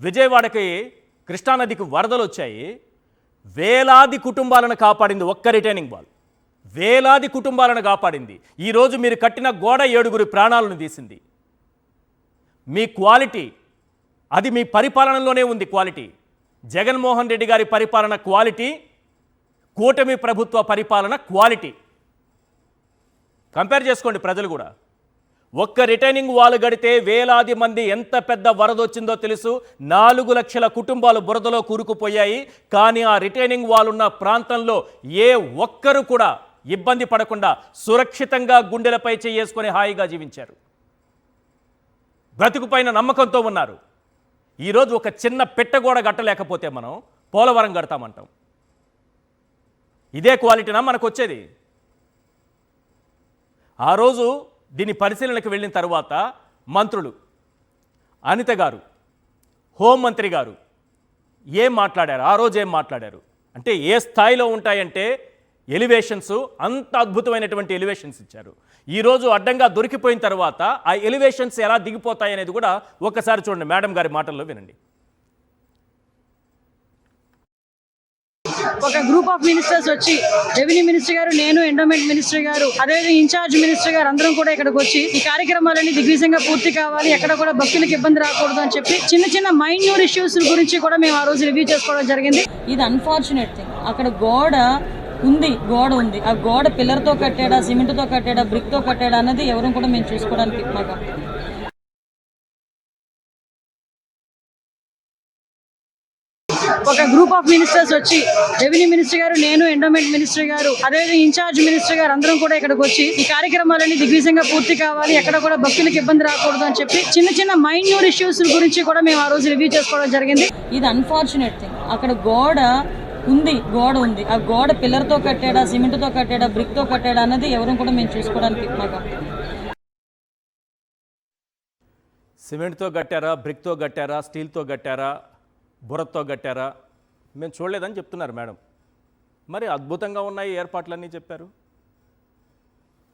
విజయవాడకి కృష్ణానదికి వరదలు వచ్చాయి. వేలాది కుటుంబాలను కాపాడింది ఒక్క రిటైనింగ్ వాల్. వేలాది కుటుంబాలను కాపాడింది. ఈరోజు మీరు కట్టిన గోడ 7 ప్రాణాలను తీసింది. మీ క్వాలిటీ అది మీ పరిపాలనలోనే ఉంది. క్వాలిటీ జగన్మోహన్ రెడ్డి గారి పరిపాలన క్వాలిటీ, కూటమి ప్రభుత్వ పరిపాలన క్వాలిటీ కంపేర్ చేసుకోండి ప్రజలు కూడా. ఒక్క రిటైనింగ్ వాల్ గడితే వేలాది మంది, ఎంత పెద్ద వరద వచ్చిందో తెలుసు. 4 లక్షల కుటుంబాలు బురదలో కూరుకుపోయాయి. కానీ ఆ రిటైనింగ్ వాల్ ఉన్న ప్రాంతంలో ఏ ఒక్కరు కూడా ఇబ్బంది పడకుండా సురక్షితంగా గుండెలపై చేసుకొని హాయిగా జీవించారు. బ్రతుకుపైన నమ్మకంతో ఉన్నారు. ఈరోజు ఒక చిన్న పెట్టగోడ కట్టలేకపోతే మనం పోలవరం కడతామంటాం. ఇదే క్వాలిటీనా మనకు వచ్చేది? ఆ రోజు దీని పరిశీలనకు వెళ్ళిన తర్వాత మంత్రులు అనిత గారు, హోంమంత్రి గారు ఏం మాట్లాడారు? ఆ రోజు ఏం మాట్లాడారు అంటే ఏ స్థాయిలో ఉంటాయంటే ఎలివేషన్స్, అంత అద్భుతమైనటువంటి ఎలివేషన్స్ ఇచ్చారు. ఈరోజు అడ్డంగా దొరికిపోయిన తర్వాత ఆ ఎలివేషన్స్ ఎలా దిగిపోతాయి అనేది కూడా ఒక్కసారి చూడండి. మేడం గారి మాటల్లో వినండి. ఒక గ్రూప్ ఆఫ్ మినిస్టర్స్ వచ్చి, రెవెన్యూ మినిస్టర్ గారు, నేను, ఎండోమెంట్ మినిస్టర్ గారు, అదేవిధంగా ఇన్ఛార్జ్ మినిస్టర్ గారు అందరం కూడా ఇక్కడికి వచ్చి ఈ కార్యక్రమాలన్నీ దిగ్విజయంగా పూర్తి కావాలి, ఎక్కడ కూడా భక్తులకు ఇబ్బంది రాకూడదు అని చెప్పి చిన్న చిన్న మైన్యూర్ ఇష్యూస్ గురించి కూడా మేము ఆ రోజు రివ్యూ చేసుకోవడం జరిగింది. ఇది అన్ఫార్చునేట్ థింగ్. అక్కడ గోడ ఉంది. ఆ గోడ పిల్లర్తో కట్టాడా, సిమెంట్తో కట్టాడా, బ్రిక్తో కట్టాడా అన్నది ఎవరు కూడా మేము చూసుకోవడానికి మాకు. ఒక గ్రూప్ ఆఫ్ మినిస్టర్స్ వచ్చి, రెవెన్యూ మినిస్టర్ గారు, నేను, ఎండోమెంట్ మినిస్టర్ గారు, అదేవిధంగా ఇన్ఛార్జ్ మినిస్టర్ గారు అందరం కూడా ఇక్కడికి వచ్చి ఈ కార్యక్రమాలన్నీ దిగ్విజయంగా పూర్తి కావాలి, ఎక్కడ కూడా భక్తులకు ఇబ్బంది రాకూడదు అని చెప్పి చిన్న చిన్న మైన్యూర్ ఇష్యూస్ గురించి కూడా మేము ఆ రోజు రివ్యూ చేసుకోవడం జరిగింది. ఇది అన్ఫార్చునేట్ థింగ్. అక్కడ గోడ ఉంది. ఆ గోడ పిల్లర్తో కట్టాడా, సిమెంట్తో కట్టాడా, బ్రిక్తో కట్టాడా అన్నది ఎవరు కూడా మేము చూసుకోవడానికి మాకు. సిమెంట్తో కట్టారా, బ్రిక్తో కట్టారా, స్టీల్తో కట్టారా, బురత్తో కట్టారా మేము చూడలేదని చెప్తున్నారు మేడం. మరి అద్భుతంగా ఉన్నాయి ఏర్పాట్లన్నీ చెప్పారు.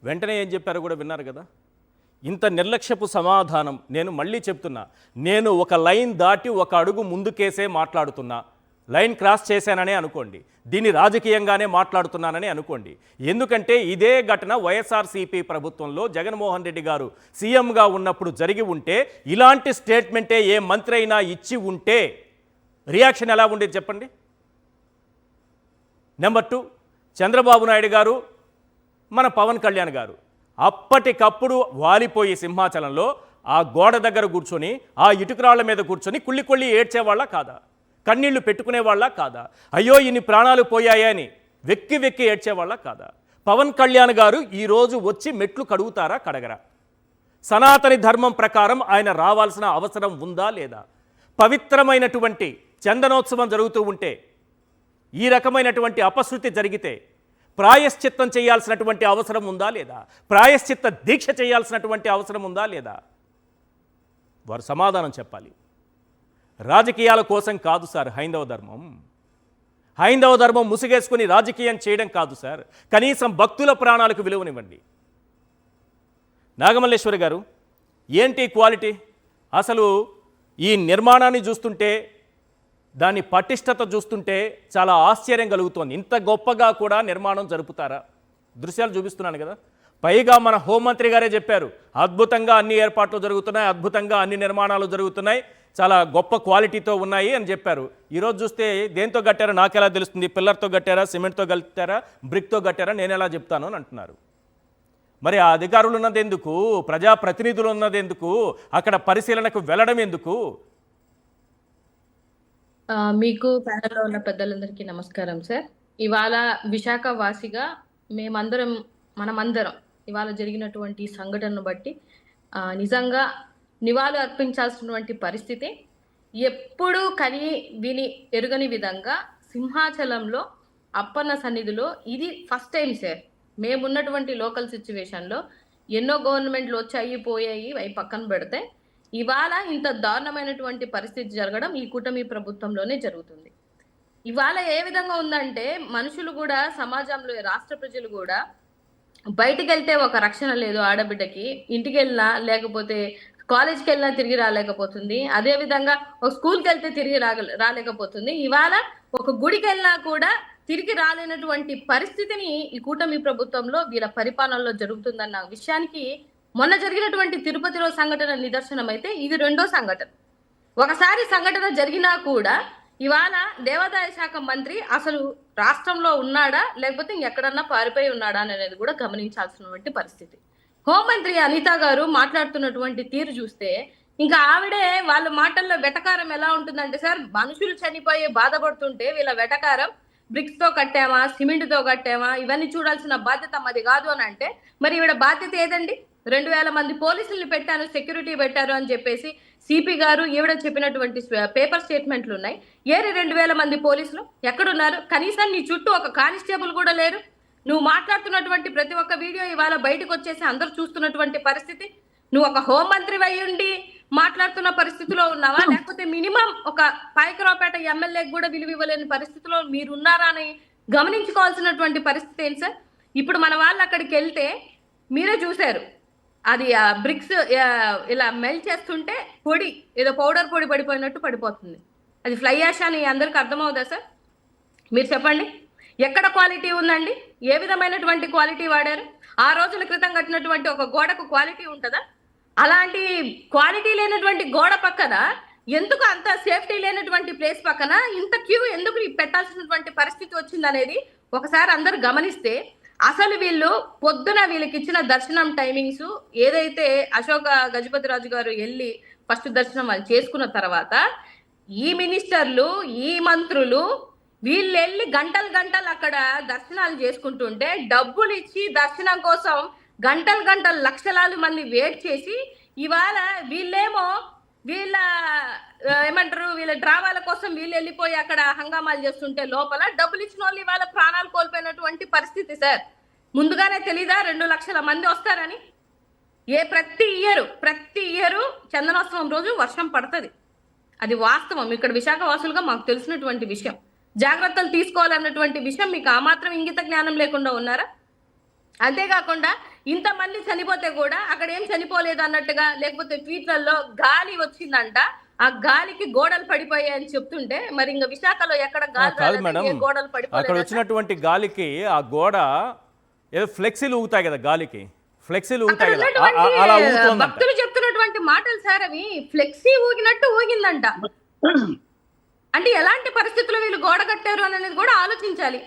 వెంటనే ఏం చెప్పారో కూడా విన్నారు కదా. ఇంత నిర్లక్ష్యపు సమాధానం. నేను మళ్ళీ చెప్తున్నా, నేను ఒక లైన్ దాటి ఒక అడుగు ముందుకేసే మాట్లాడుతున్నా. లైన్ క్రాస్ చేశాననే అనుకోండి, దీన్ని రాజకీయంగానే మాట్లాడుతున్నానని అనుకోండి. ఎందుకంటే ఇదే ఘటన వైఎస్ఆర్సీపీ ప్రభుత్వంలో జగన్మోహన్ రెడ్డి గారు సీఎంగా ఉన్నప్పుడు జరిగి ఉంటే, ఇలాంటి స్టేట్మెంటే ఏ మంత్రి అయినా ఇచ్చి ఉంటే రియాక్షన్ ఎలా ఉండేది చెప్పండి. నెంబర్ 2, చంద్రబాబు నాయుడు గారు, మన పవన్ కళ్యాణ్ గారు అప్పటికప్పుడు వాలిపోయి సింహాచలంలో ఆ గోడ దగ్గర కూర్చొని, ఆ ఇటుకరాళ్ల మీద కూర్చొని కుళ్ళి ఏడ్చేవాళ్ళ కాదా? కన్నీళ్లు పెట్టుకునేవాళ్ళ కాదా? అయ్యో ఇన్ని ప్రాణాలు పోయాయా అని వెక్కి ఏడ్చేవాళ్ళ కాదా? పవన్ కళ్యాణ్ గారు ఈరోజు వచ్చి మెట్లు కడుగుతారా, కడగరా? సనాతని ధర్మం ప్రకారం ఆయన రావాల్సిన అవసరం ఉందా లేదా? పవిత్రమైనటువంటి చందనోత్సవం జరుగుతూ ఉంటే ఈ రకమైనటువంటి అపశృతి జరిగితే ప్రాయశ్చిత్తం చేయాల్సినటువంటి అవసరం ఉందా లేదా? ప్రాయశ్చిత్త దీక్ష చేయాల్సినటువంటి అవసరం ఉందా లేదా? వారు సమాధానం చెప్పాలి. రాజకీయాల కోసం కాదు సార్ హైందవ ధర్మం ముసుగేసుకుని రాజకీయం చేయడం కాదు సార్. కనీసం భక్తుల ప్రాణాలకు విలువనివ్వండి. నాగమల్లేశ్వరి గారు, ఏంటి క్వాలిటీ? అసలు ఈ నిర్మాణాన్ని చూస్తుంటే, దాని పటిష్టత చూస్తుంటే చాలా ఆశ్చర్యం కలుగుతోంది. ఇంత గొప్పగా కూడా నిర్మాణం జరుపుతారా? దృశ్యాలు చూపిస్తున్నాను కదా. పైగా మన హోంమంత్రి గారే చెప్పారు, అద్భుతంగా అన్ని ఏర్పాట్లు జరుగుతున్నాయి, అద్భుతంగా అన్ని నిర్మాణాలు జరుగుతున్నాయి, చాలా గొప్ప క్వాలిటీతో ఉన్నాయి అని చెప్పారు. ఈరోజు చూస్తే దేంతో కట్టారో నాకెలా తెలుస్తుంది? పిల్లర్తో కట్టారా, సిమెంట్తో కట్టారా, బ్రిక్తో కట్టారా, నేను ఎలా చెప్తాను అని అంటున్నారు. మరి ఆ అధికారులు ఉన్నది ఎందుకు? ప్రజాప్రతినిధులు ఉన్నది ఎందుకు? అక్కడ పరిశీలనకు వెళ్ళడం ఎందుకు? మీకు ప్యానెల్లో ఉన్న పెద్దలందరికీ నమస్కారం సార్. ఇవాళ విశాఖ వాసిగా మనమందరం ఇవాళ జరిగినటువంటి సంఘటనను బట్టి నిజంగా నివాళులు అర్పించాల్సినటువంటి పరిస్థితి. ఎప్పుడూ కని విని ఎరుగని విధంగా సింహాచలంలో అప్పన్న సన్నిధిలో ఇది ఫస్ట్ టైం సార్. మేమున్నటువంటి లోకల్ సిచ్యువేషన్లో ఎన్నో గవర్నమెంట్లు వచ్చాయి పోయాయి అవి పక్కన పెడితే ఇవాళ ఇంత దారుణమైనటువంటి పరిస్థితి జరగడం ఈ కూటమి ప్రభుత్వంలోనే జరుగుతుంది. ఇవాళ ఏ విధంగా ఉందంటే మనుషులు కూడా, సమాజంలో రాష్ట్ర ప్రజలు కూడా బయటికి వెళ్తే ఒక రక్షణ లేదు ఆడబిడ్డకి, ఇంటికి వెళ్ళినా లేకపోతే కాలేజ్కి వెళ్ళినా తిరిగి రాలేకపోతుంది, అదే విధంగా ఒక స్కూల్కి వెళ్తే తిరిగి రాలేకపోతుంది. ఇవాళ ఒక గుడికి వెళ్ళినా కూడా తిరిగి రాలేనటువంటి పరిస్థితిని ఈ కూటమి ప్రభుత్వంలో వీళ్ళ పరిపాలనలో జరుగుతుందన్న విషయానికి మొన్న జరిగినటువంటి తిరుపతిలో సంఘటన నిదర్శనం అయితే ఇది రెండో సంఘటన. ఒకసారి సంఘటన జరిగినా కూడా ఇవాళ దేవాదాయ శాఖ మంత్రి అసలు రాష్ట్రంలో ఉన్నాడా లేకపోతే ఇంకెక్కడన్నా పారిపోయి ఉన్నాడా అనేది కూడా గమనించాల్సినటువంటి పరిస్థితి. హోంమంత్రి అనిత గారు మాట్లాడుతున్నటువంటి తీరు చూస్తే ఇంకా ఆవిడే వాళ్ళ మాటల్లో వెటకారం ఎలా ఉంటుందంటే, సార్ మనుషులు చనిపోయి బాధపడుతుంటే వీళ్ళ వెటకారం బ్రిక్స్ తో కట్టామా, సిమెంట్ తో కట్టామా, ఇవన్నీ చూడాల్సిన బాధ్యత మాది కాదు అని అంటే, మరి ఈవిడ బాధ్యత ఏదండి? 2000 మంది పోలీసుల్ని పెట్టాను, సెక్యూరిటీ పెట్టారు అని చెప్పేసి సిపి గారు ఈవిడ చెప్పినటువంటి పేపర్ స్టేట్మెంట్లు ఉన్నాయి. 2000 మంది పోలీసులు ఎక్కడున్నారు? కనీసం నీ చుట్టూ ఒక కానిస్టేబుల్ కూడా లేరు. నువ్వు మాట్లాడుతున్నటువంటి ప్రతి ఒక్క వీడియో ఇవాళ బయటకు వచ్చేసి అందరూ చూస్తున్నటువంటి పరిస్థితి. నువ్వు ఒక హోంమంత్రి అయ్యుండి మాట్లాడుతున్న పరిస్థితిలో ఉన్నావా, లేకపోతే మినిమం ఒక పాయకరావుపేట ఎమ్మెల్యేకి కూడా విలువ ఇవ్వలేని పరిస్థితిలో మీరు ఉన్నారా అని గమనించుకోవాల్సినటువంటి పరిస్థితి ఏంటి సార్? ఇప్పుడు మన వాళ్ళు అక్కడికి వెళ్తే మీరే చూశారు, అది బ్రిక్స్ ఇలా మెల్ట్ చేస్తుంటే పొడి ఏదో పౌడర్ పొడి పడిపోయినట్టు పడిపోతుంది. అది ఫ్లై యాష్ అని అందరికి అర్థమవుదా సార్? మీరు చెప్పండి, ఎక్కడ క్వాలిటీ ఉందండి? ఏ విధమైనటువంటి క్వాలిటీ వాడారు? ఆ రోజుల క్రితం కట్టినటువంటి ఒక గోడకు క్వాలిటీ ఉంటుందా? అలాంటి క్వాలిటీ లేనటువంటి గోడ పక్కన ఎందుకు అంత సేఫ్టీ లేనటువంటి ప్లేస్ పక్కన ఇంత క్యూ ఎందుకు పెట్టాల్సినటువంటి పరిస్థితి వచ్చిందనేది ఒకసారి అందరు గమనిస్తే, అసలు వీళ్ళు పొద్దున వీళ్ళకి ఇచ్చిన దర్శనం టైమింగ్స్ ఏదైతే అశోక గజపతిరాజు గారు వెళ్ళి ఫస్ట్ దర్శనం వాళ్ళు చేసుకున్న తర్వాత ఈ మినిస్టర్లు ఈ మంత్రులు వీళ్ళు వెళ్ళి గంటలు అక్కడ దర్శనాలు చేసుకుంటుంటే డబ్బులు ఇచ్చి దర్శనం కోసం గంటలు లక్షలాది మంది వెయిట్ చేసి ఇవాళ వీళ్ళేమో వీళ్ళ ఏమంటారు వీళ్ళ డ్రామాల కోసం వీళ్ళు వెళ్ళిపోయి అక్కడ హంగామాలు చేస్తుంటే లోపల డబ్బులు ఇచ్చిన వాళ్ళు ఇవాళ ప్రాణాలు కోల్పోయినటువంటి పరిస్థితి సార్. ముందుగానే తెలీదా 2 లక్షల మంది వస్తారని? ప్రతి ఇయరు చందనోత్సవం రోజు వర్షం పడుతుంది, అది వాస్తవం. ఇక్కడ విశాఖ వాసులుగా మాకు తెలిసినటువంటి విషయం. జాగ్రత్తలు తీసుకోవాలన్నటువంటి విషయం మీకు ఆ మాత్రం ఇంగిత జ్ఞానం లేకుండా ఉన్నారా? అంతేకాకుండా ఇంతమంది చనిపోతే కూడా అక్కడ ఏం చనిపోలేదు అన్నట్టుగా, లేకపోతే ట్వీట్లలో గాలి వచ్చిందంట, ఆ గాలికి గోడలు పడిపోయాయని చెప్తుంటే మరి ఇంకా విశాఖలో ఎక్కడ గోడలు పడిపోయి అక్కడ వచ్చినటువంటి గాలికి ఆ గోడ ఏదో ఫ్లెక్సీలు ఊగుతాయి కదా, గాలికి ఫ్లెక్సీలు ఊగుతాయి కదా, అలా ఊగుతోందంట. భక్తులు చెప్తున్నటువంటి మాటలు సార్, అవి ఫ్లెక్సీ ఊగినట్టు ఊగిందంట. అంటే ఎలాంటి పరిస్థితుల్లో వీళ్ళు గోడ కట్టారు అనేది కూడా ఆలోచించాలి.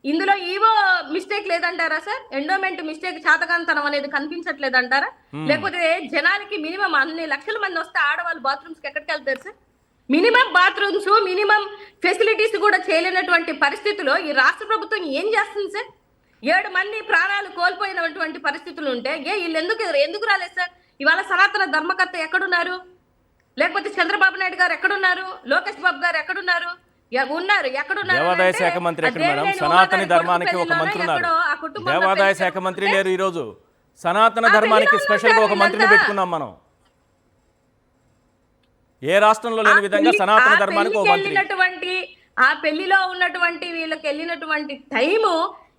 ఇందులో ఈవో మిస్టేక్ లేదంటారా సార్? ఎండోమెంట్ మిస్టేక్, చాతకాంతనం అనేది కనిపించట్లేదంటారా? లేకపోతే జనానికి మినిమం అన్ని లక్షల మంది వస్తే ఆడవాళ్ళు బాత్రూమ్స్ కి ఎక్కడికి వెళ్తారు sir? Minimum bathrooms, minimum facilities కూడా చేయలేనటువంటి పరిస్థితిలో ఈ రాష్ట్ర ప్రభుత్వం ఏం చేస్తుంది సార్? 7 మంది ప్రాణాలు కోల్పోయినటువంటి పరిస్థితులు ఉంటే వీళ్ళు ఎందుకు రాలేదు సార్? ఇవాళ సనాతన ధర్మకర్త ఎక్కడున్నారు? లేకపోతే చంద్రబాబు నాయుడు గారు ఎక్కడున్నారు? లోకేష్ బాబు గారు ఎక్కడున్నారు? దేవాదాయ శాఖ మంత్రి ఎక్కడ మేడం? సనాతన ధర్మానికి ఒక మంత్రి ఉన్నారు, దేవాదాయ శాఖ మంత్రి లేరు. ఈ రోజు సనాతన ధర్మానికి స్పెషల్ గా ఒక మంత్రిని పెట్టుకున్నాం మనం. ఏ రాష్ట్రంలో లేని విధంగా సనాతన ధర్మానికి ఒక మంత్రి. ఆ పెళ్లిలో ఉన్నటువంటి వీళ్ళకి వెళ్ళినటువంటి టైము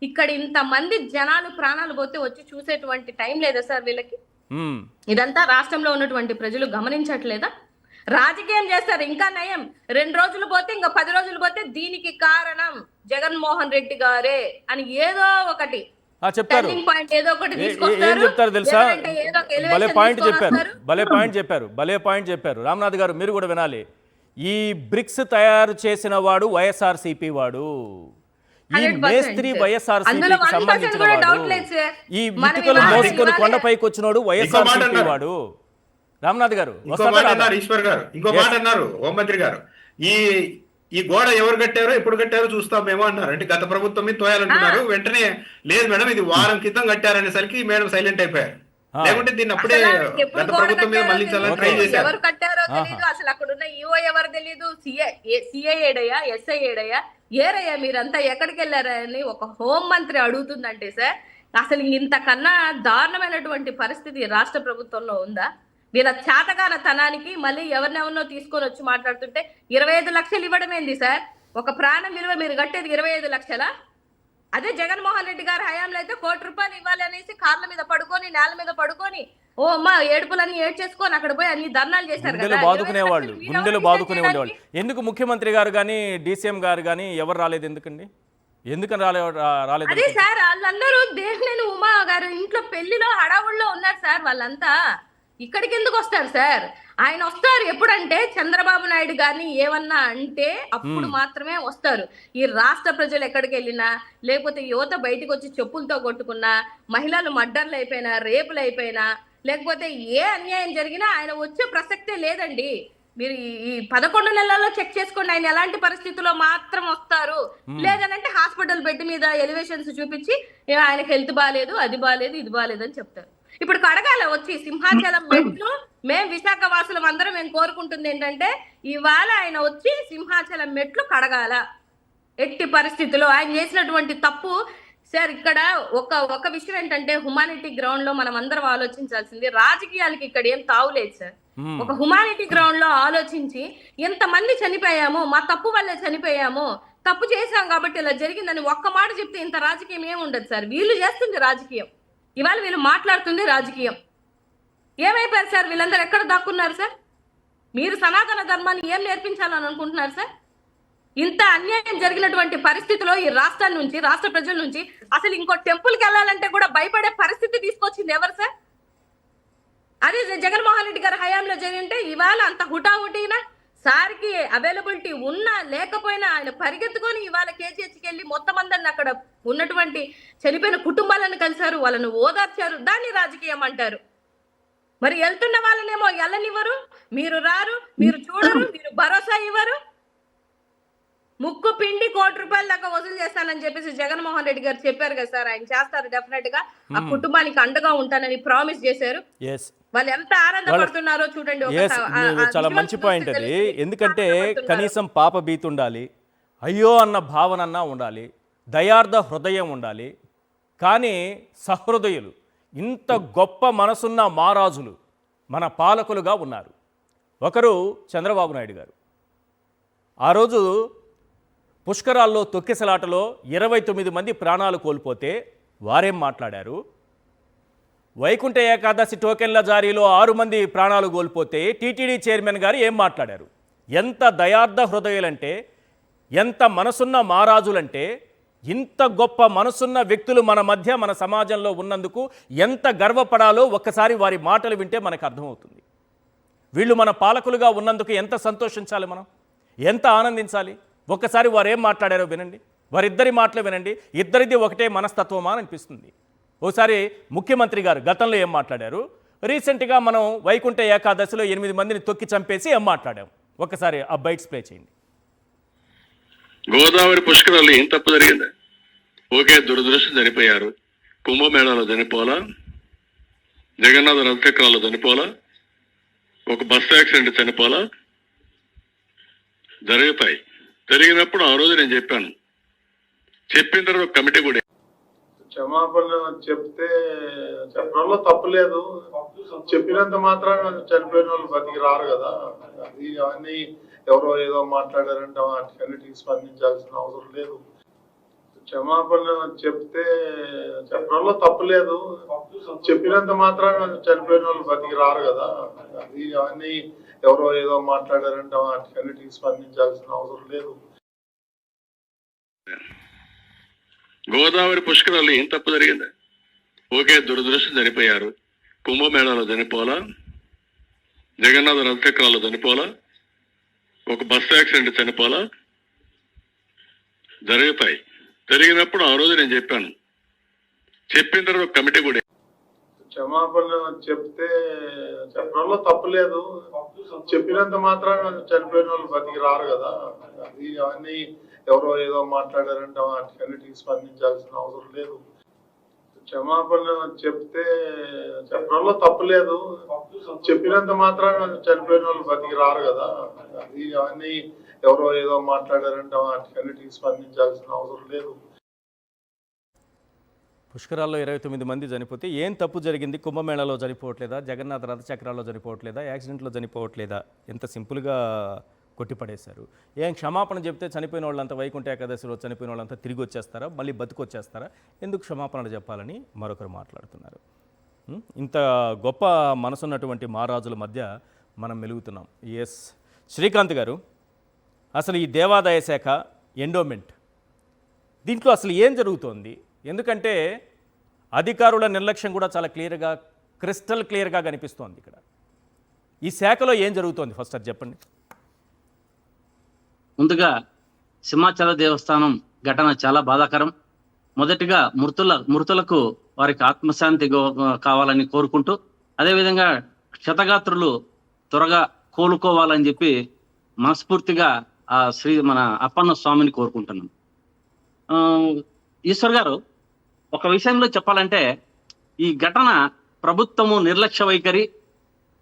ఇక్కడ ఇంతమంది జనాలు ప్రాణాలు పోతే వచ్చి చూసేటువంటి టైం లేదా సార్ వీళ్ళకి? ఇదంతా రాష్ట్రంలో ఉన్నటువంటి ప్రజలు గమనించట్లేదా? రాజకీయం చేస్తారు, ఇంకా నయం 2 రోజులు పోతే ఇంకా 10 రోజులు పోతే దీనికి కారణం జగన్మోహన్ రెడ్డి గారే అని ఏదో ఒకటి చెప్తారు. ఏం చెప్తారు తెలుసా? భలే పాయింట్ చెప్పారు రామ్నాథ్ గారు, మీరు కూడా వినాలి. ఈ బ్రిక్స్ తయారు చేసిన వాడు వైఎస్ఆర్సీపీ వాడు, ఈ మేస్త్రి వైఎస్ఆర్సీపీకి సంబంధించిన వాడు, ఈ ఇటుకలు మోసుకొని కొండపైకి వచ్చినోడు వైఎస్ఆర్సీపీ వాడు. రామ్నాథ్ గారు ఈశ్వర్ గారు ఇంకో మాట అన్నారు హోంమంత్రి గారు, ఈ గోడ ఎవరు కట్టారో ఎప్పుడు కట్టారో చూస్తామేమో అన్నారు. అంటే గత ప్రభుత్వం మీద తోయాలంటున్నారు. వెంటనే లేదు మేడం ఇది వారం క్రితం కట్టారనేసరికి మేడం సైలెంట్ అయిపోయారు. లేకుంటే దీన్ని అప్పుడే గత ప్రభుత్వం మీద మళ్ళీ ట్రై చేశారు. ఎవరు కట్టారో తెలియదు, అసలు అక్కడ ఉన్న ఈఓ ఎవరు తెలియదు, సిఐ ఏడయ్యా, ఎస్ఐ ఏడయ్యా, ఏరయ్యా మీరంతా ఎక్కడికి వెళ్ళారని ఒక హోంమంత్రి అడుగుతుందంటే సార్, అసలు ఇంతకన్నా దారుణమైనటువంటి పరిస్థితి రాష్ట్ర ప్రభుత్వంలో ఉందా? వీళ్ళ చాతకాల తనానికి మళ్ళీ ఎవరినెవరినో తీసుకొని వచ్చి మాట్లాడుతుంటే 25 లక్షలు ఇవ్వడం ఏంది సార్? ఒక ప్రాణం విలువ మీరు కట్టేది 25 లక్షలా? అదే జగన్మోహన్ రెడ్డి గారి హయాంలో అయితే 1 కోటి రూపాయలు ఇవ్వాలి అనేసి కార్ల మీద పడుకొని నేల మీద పడుకొని ఓ అమ్మా ఏడుపులన్నీ ఏడ్చేసుకొని అక్కడ పోయి అన్ని ధర్నాలు చేశారు గుండెలు కదా. బాదుకునేవాళ్ళు, 20 లక్షలు గుండెలు వీళ్ళెవరు బాదుకునే డిసైడ్ ఉండేవాళ్ళు. ఎందుకు ముఖ్యమంత్రి గారు కానీ డీసీఎం గారు కానీ ఎవరు రాలేదు ఎందుకండి? ఎందుకని రాలేదు? అదే సార్, వాళ్ళందరూ దేవినేని ఉమా గారు ఇంట్లో పెళ్లిలో హడావుల్లో ఉన్నారు సార్. వాళ్ళంతా ఇక్కడికి ఎందుకు వస్తారు సార్? ఆయన వస్తారు ఎప్పుడంటే చంద్రబాబు నాయుడు గారిని ఏమన్నా అంటే అప్పుడు మాత్రమే వస్తారు. ఈ రాష్ట్ర ప్రజలు ఎక్కడికి వెళ్ళినా, లేకపోతే యువత బయటకు వచ్చి చెప్పులతో కొట్టుకున్నా, మహిళలు మర్డర్లు అయిపోయినా, రేపులు అయిపోయినా, లేకపోతే ఏ అన్యాయం జరిగినా ఆయన వచ్చే ప్రసక్తే లేదండి. మీరు ఈ 11 నెలల్లో చెక్ చేసుకోండి, ఆయన ఎలాంటి పరిస్థితుల్లో మాత్రం వస్తారు. లేదనంటే హాస్పిటల్ బెడ్ మీద ఎలివేషన్స్ చూపించి ఆయనకి హెల్త్ బాగాలేదు, అది బాగాలేదు, ఇది బాగాలేదు అని చెప్తారు. ఇప్పుడు కడగాల వచ్చి సింహాచలం మెట్లు. మేము విశాఖ వాసులం అందరం మేము కోరుకుంటుంది ఏంటంటే ఇవాళ ఆయన వచ్చి సింహాచలం మెట్లు కడగాల. ఎట్టి పరిస్థితుల్లో ఆయన చేసినటువంటి తప్పు సార్. ఇక్కడ ఒక విషయం ఏంటంటే హ్యుమానిటీ గ్రౌండ్ లో మనం అందరం ఆలోచించాల్సింది, రాజకీయాలకి ఇక్కడ ఏం తావులేదు సార్. ఒక హ్యుమానిటీ గ్రౌండ్ లో ఆలోచించి ఎంతమంది చనిపోయాము, మా తప్పు వల్లే చనిపోయాము, తప్పు చేశాం కాబట్టి ఇలా జరిగిందని ఒక్క మాట చెప్తే ఇంత రాజకీయం ఏమి ఉండదు సార్. వీళ్ళు చేస్తుంది రాజకీయం, ఇవాళ వీళ్ళు మాట్లాడుతుంది రాజకీయం. ఏమైపోయారు సార్ వీళ్ళందరూ? ఎక్కడ దాక్కున్నారు సార్? మీరు సనాతన ధర్మాన్ని ఏం నేర్పించాలని అనుకుంటున్నారు సార్? ఇంత అన్యాయం జరిగినటువంటి పరిస్థితిలో ఈ రాష్ట్రం నుంచి, రాష్ట్ర ప్రజల నుంచి అసలు ఇంకో టెంపుల్కి వెళ్ళాలంటే కూడా భయపడే పరిస్థితి తీసుకొచ్చింది ఎవరు సార్? అది జగన్మోహన్ రెడ్డి గారి హయాంలో జరిగింటే ఇవాళ అంత హుటాహుటీనా సార్కి అవైలబిలిటీ ఉన్నా లేకపోయినా ఆయన పరిగెత్తుకొని ఇవాళ కేజీహెచ్కి వెళ్ళి మొత్తం అందరిని అక్కడ ఉన్నటువంటి చనిపోయిన కుటుంబాలను కలిశారు, వాళ్ళను ఓదార్చారు. దాన్ని రాజకీయం అంటారు. మరి వెళ్తున్న వాళ్ళనేమో వెళ్ళనివ్వరు, మీరు రారు, మీరు చూడరు, మీరు భరోసా ఇవ్వరు. ముక్కు పిండి ₹1 దాకా వసూలు చేస్తానని చెప్పేసి జగన్మోహన్ రెడ్డి గారు చెప్పారు కదా సార్. ఆయన చేస్తారు డెఫినెట్ గా. ఆ కుటుంబానికి అండగా ఉంటానని ప్రామిస్ చేశారు. వాళ్ళు ఎంత ఆనందపడుతున్నారో చూడండి. చాలా మంచి పాయింట్ అది. ఎందుకంటే కనీసం పాప భీతి ఉండాలి, అయ్యో అన్న భావన అన్నా ఉండాలి, దయార్థ హృదయం ఉండాలి. కానీ సహృదయులు, ఇంత గొప్ప మనసున్న మహారాజులు మన పాలకులుగా ఉన్నారు. ఒకరు చంద్రబాబు నాయుడు గారు. ఆ రోజు పుష్కరాల్లో తొక్కిసలాటలో 29 మంది ప్రాణాలు కోల్పోతే వారేం మాట్లాడారు? వైకుంఠ ఏకాదశి టోకెన్ల జారీలో 6 మంది ప్రాణాలు కోల్పోతే టీటీడీ చైర్మన్ గారు ఏం మాట్లాడారు? ఎంత దయార్థ హృదయులంటే, ఎంత మనసున్న మహారాజులంటే, ఇంత గొప్ప మనసున్న వ్యక్తులు మన మధ్య, మన సమాజంలో ఉన్నందుకు ఎంత గర్వపడాలో ఒక్కసారి వారి మాటలు వింటే మనకు అర్థమవుతుంది. వీళ్ళు మన పాలకులుగా ఉన్నందుకు ఎంత సంతోషించాలి, మనం ఎంత ఆనందించాలి. ఒక్కసారి వారు ఏం మాట్లాడారో వినండి, వారిద్దరి మాటలు వినండి. ఇద్దరిది ఒకటే మనస్తత్వమా అని అనిపిస్తుంది. ఓసారి ముఖ్యమంత్రి గారు గతంలో ఏం మాట్లాడారు, రీసెంట్గా మనం వైకుంఠ ఏకాదశిలో 8 మందిని తొక్కి చంపేసి ఏం మాట్లాడాం, ఒకసారి ఆ బైట్స్ ప్లే చేయండి. గోదావరి పుష్కరాలు ఏం తప్పు జరిగింది? ఓకే, దురదృష్టం చనిపోయారు. కుంభమేళాలో చనిపోలా, జగన్నాథ రథచక్రాల్లో చనిపోలా, ఒక బస్ యాక్సిడెంట్ చనిపోలా, జరుగుతాయి. జరిగినప్పుడు ఆ రోజు నేను చెప్పాను, చెప్పిన తర్వాత కమిటీ కూడా క్షమాపణ చెప్తే చెప్పడంలో తప్పు లేదు. చెప్పినంత మాత్రాన చనిపోయిన వాళ్ళు బతికి రారు కదా. అది అవన్నీ ఎవరో ఏదో మాట్లాడారంటే వాటికన్నిటికి స్పందించాల్సిన అవసరం లేదు. క్షమాపణ చెప్తే చెప్పడంలో తప్పు లేదు. చెప్పినంత మాత్రాన చనిపోయిన వాళ్ళు బతికి రారు కదా. అది అవన్నీ ఎవరో ఏదో మాట్లాడారంటే వాటికన్నిటికి స్పందించాల్సిన అవసరం లేదు. గోదావరి పుష్కరాలు ఏం తప్పు జరిగింది? ఓకే, దురదృష్టం చనిపోయారు. కుంభమేళాలో చనిపోలా, జగన్నాథ రథచక్రాల్లో చనిపోలా, ఒక బస్ యాక్సిడెంట్ చనిపోలా, జరుగుతాయి. జరిగినప్పుడు ఆ రోజు నేను చెప్పాను, చెప్పిన తర్వాత కమిటీ కూడా క్షమాపణ చెప్తే చెప్పడంలో తప్పు లేదు. చెప్పినంత మాత్రాన చనిపోయిన వాళ్ళు బతికి రారు కదా. అది అవన్నీ ఎవరో ఏదో మాట్లాడారంటే వాటికన్నిటికి స్పందించాల్సిన అవసరం లేదు. క్షమాపణ చెప్తే చెప్పడంలో తప్పు లేదు. చెప్పినంత మాత్రాన చనిపోయిన వాళ్ళు బతికి రారు కదా. అది అవన్నీ ఎవరో ఏదో మాట్లాడారంటే వాటికన్నిటికి స్పందించాల్సిన అవసరం లేదు. పుష్కరాల్లో 29 మంది చనిపోతే ఏం తప్పు జరిగింది? కుంభమేళాలో చనిపోవట్లేదా, జగన్నాథ రథచక్రాల్లో చనిపోవట్లేదా, యాక్సిడెంట్లో చనిపోవట్లేదా? ఎంత సింపుల్గా కొట్టిపడేశారు. ఏం క్షమాపణ చెప్తే చనిపోయిన వాళ్ళంతా వైకుంఠ ఏకాదశిలో చనిపోయిన వాళ్ళంతా తిరిగి వచ్చేస్తారా, మళ్ళీ బతికొచ్చేస్తారా? ఎందుకు క్షమాపణలు చెప్పాలని మరొకరు మాట్లాడుతున్నారు. ఇంత గొప్ప మనసున్నటువంటి మహారాజుల మధ్య మనం మెలుగుతున్నాం. ఎస్ శ్రీకాంత్ గారు, అసలు ఈ దేవాదాయ శాఖ ఎండోమెంట్ దీంట్లో అసలు ఏం జరుగుతోంది? ఎందుకంటే అధికారుల నిర్లక్ష్యం కూడా చాలా క్రిస్టల్ క్లియర్గా కనిపిస్తోంది. ఇక్కడ ఈ శాఖలో ఏం జరుగుతోంది ఫస్ట్ అది చెప్పండి. ముందుగా సింహాచల దేవస్థానం ఘటన చాలా బాధాకరం. మొదటిగా మృతులకు వారికి ఆత్మశాంతి కావాలని కోరుకుంటూ, అదేవిధంగా క్షతగాత్రులు త్వరగా కోలుకోవాలని చెప్పి మనస్ఫూర్తిగా ఆ మన అప్పన్న స్వామిని కోరుకుంటున్నాం. ఈశ్వర్ గారు, ఒక విషయంలో చెప్పాలంటే ఈ ఘటన ప్రభుత్వము నిర్లక్ష్య వైఖరి,